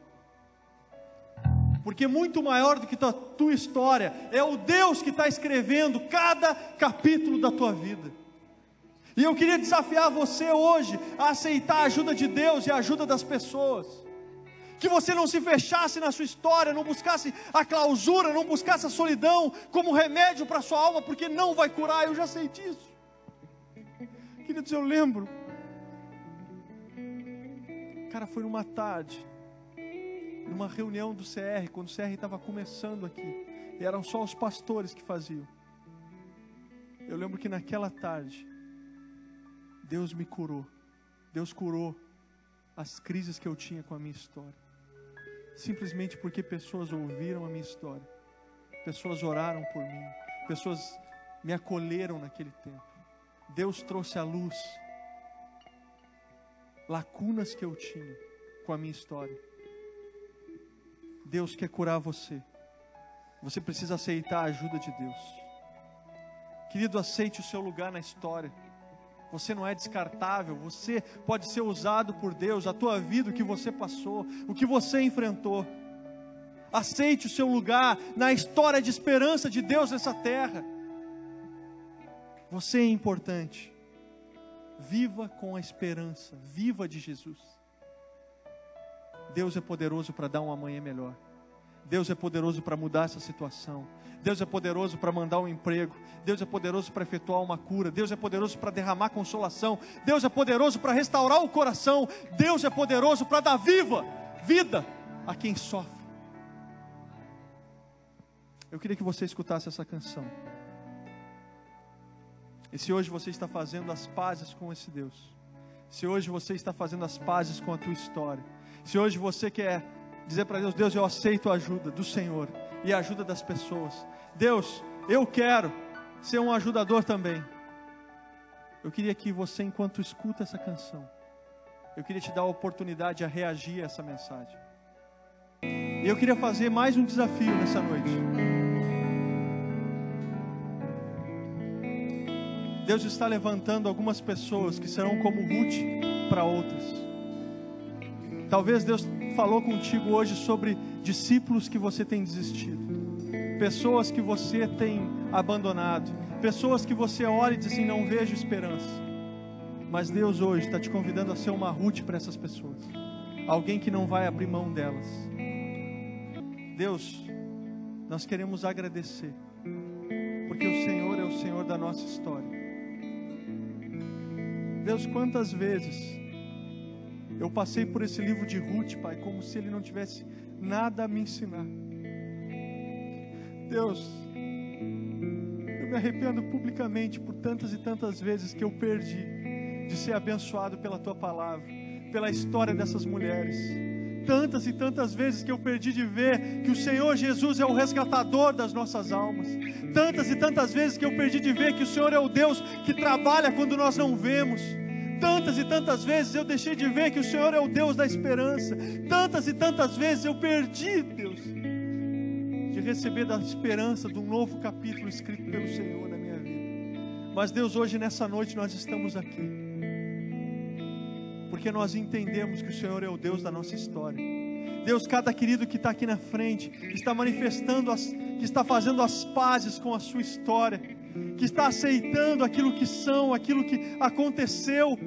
Porque muito maior do que a tua história é o Deus que está escrevendo cada capítulo da tua vida. E eu queria desafiar você hoje a aceitar a ajuda de Deus e a ajuda das pessoas. Que você não se fechasse na sua história, não buscasse a clausura, não buscasse a solidão como remédio para a sua alma, porque não vai curar, eu já sei disso. Queridos, eu lembro, cara, foi numa tarde, numa reunião do CR, quando o CR estava começando aqui, e eram só os pastores que faziam. Eu lembro que naquela tarde, Deus me curou. Deus curou as crises que eu tinha com a minha história. Simplesmente porque pessoas ouviram a minha história. Pessoas oraram por mim. Pessoas me acolheram naquele tempo. Deus trouxe à luz lacunas que eu tinha com a minha história. Deus quer curar você. Você precisa aceitar a ajuda de Deus. Querido, aceite o seu lugar na história. Você não é descartável, você pode ser usado por Deus, a tua vida, o que você passou, o que você enfrentou. Aceite o seu lugar na história de esperança de Deus nessa terra. Você é importante. Viva com a esperança, viva de Jesus. Deus é poderoso para dar um amanhã melhor. Deus é poderoso para mudar essa situação. Deus é poderoso para mandar um emprego. Deus é poderoso para efetuar uma cura. Deus é poderoso para derramar consolação. Deus é poderoso para restaurar o coração. Deus é poderoso para dar vida a quem sofre. Eu queria que você escutasse essa canção. E se hoje você está fazendo as pazes com esse Deus, se hoje você está fazendo as pazes com a tua história, se hoje você quer dizer para Deus: Deus, eu aceito a ajuda do Senhor e a ajuda das pessoas. Deus, eu quero ser um ajudador também. Eu queria que você, enquanto escuta essa canção, eu queria te dar a oportunidade a reagir a essa mensagem. E eu queria fazer mais um desafio nessa noite. Deus está levantando algumas pessoas que serão como Ruth para outras. Talvez Deus falou contigo hoje sobre discípulos que você tem desistido, pessoas que você tem abandonado, pessoas que você olha e diz assim: não vejo esperança. Mas Deus hoje está te convidando a ser uma Ruth para essas pessoas, alguém que não vai abrir mão delas. Deus, nós queremos agradecer, porque o Senhor é o Senhor da nossa história. Deus, quantas vezes eu passei por esse livro de Ruth, Pai, como se ele não tivesse nada a me ensinar. Deus, eu me arrependo publicamente por tantas e tantas vezes que eu perdi de ser abençoado pela Tua palavra, pela história dessas mulheres. Tantas e tantas vezes que eu perdi de ver que o Senhor Jesus é o resgatador das nossas almas. Tantas e tantas vezes que eu perdi de ver que o Senhor é o Deus que trabalha quando nós não vemos. Tantas e tantas vezes eu deixei de ver que o Senhor é o Deus da esperança. Tantas e tantas vezes eu perdi, Deus, de receber da esperança de um novo capítulo escrito pelo Senhor na minha vida. Mas Deus, hoje nessa noite nós estamos aqui porque nós entendemos que o Senhor é o Deus da nossa história. Deus, cada querido que está aqui na frente está manifestando, que está fazendo as pazes com a sua história, que está aceitando aquilo que são, aquilo que aconteceu.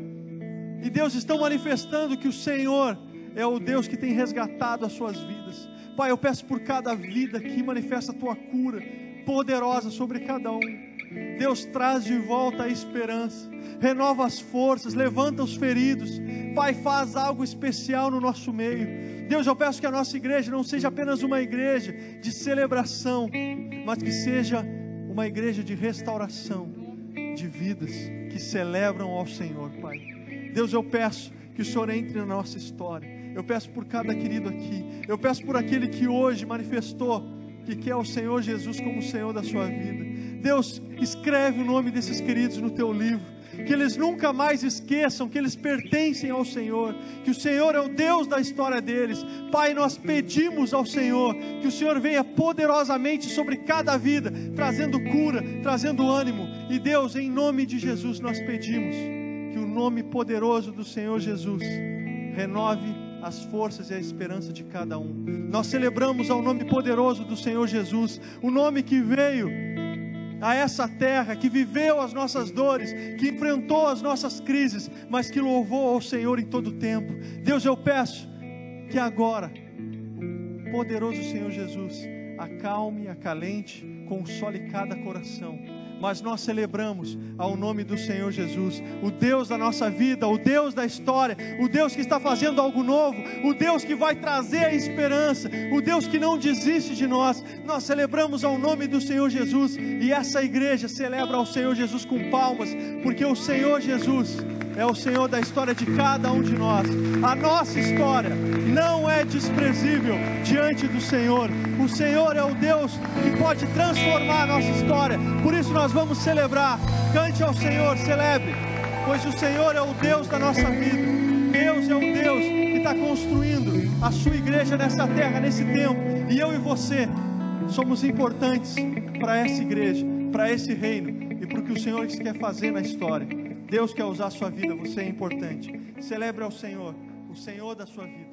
E Deus, estão manifestando que o Senhor é o Deus que tem resgatado as suas vidas. Pai, eu peço por cada vida que manifesta a Tua cura poderosa sobre cada um. Deus, traz de volta a esperança, renova as forças, levanta os feridos. Pai, faz algo especial no nosso meio. Deus, eu peço que a nossa igreja não seja apenas uma igreja de celebração, mas que seja uma igreja de restauração de vidas que celebram ao Senhor, Pai. Deus, eu peço que o Senhor entre na nossa história. Eu peço por cada querido aqui. Eu peço por aquele que hoje manifestou que quer o Senhor Jesus como o Senhor da sua vida. Deus, escreve o nome desses queridos no Teu livro, que eles nunca mais esqueçam que eles pertencem ao Senhor, que o Senhor é o Deus da história deles. Pai, nós pedimos ao Senhor que o Senhor venha poderosamente sobre cada vida, trazendo cura, trazendo ânimo. E Deus, em nome de Jesus, nós pedimos que o nome poderoso do Senhor Jesus renove as forças e a esperança de cada um. Nós celebramos ao nome poderoso do Senhor Jesus, o nome que veio a essa terra, que viveu as nossas dores, que enfrentou as nossas crises, mas que louvou ao Senhor em todo o tempo. Deus, eu peço que agora o poderoso Senhor Jesus acalme, acalente, console cada coração. Mas nós celebramos ao nome do Senhor Jesus, o Deus da nossa vida, o Deus da história, o Deus que está fazendo algo novo, o Deus que vai trazer a esperança, o Deus que não desiste de nós. Nós celebramos ao nome do Senhor Jesus, e essa igreja celebra ao Senhor Jesus com palmas, porque o Senhor Jesus é o Senhor da história de cada um de nós. A nossa história não é desprezível diante do Senhor. O Senhor é o Deus que pode transformar a nossa história. Por isso nós vamos celebrar. Cante ao Senhor, celebre, pois o Senhor é o Deus da nossa vida. Deus é o Deus que está construindo a sua igreja nessa terra, nesse tempo. E eu e você somos importantes para essa igreja, para esse reino e para o que o Senhor quer fazer na história. Deus quer usar a sua vida, você é importante. Celebre ao Senhor, o Senhor da sua vida.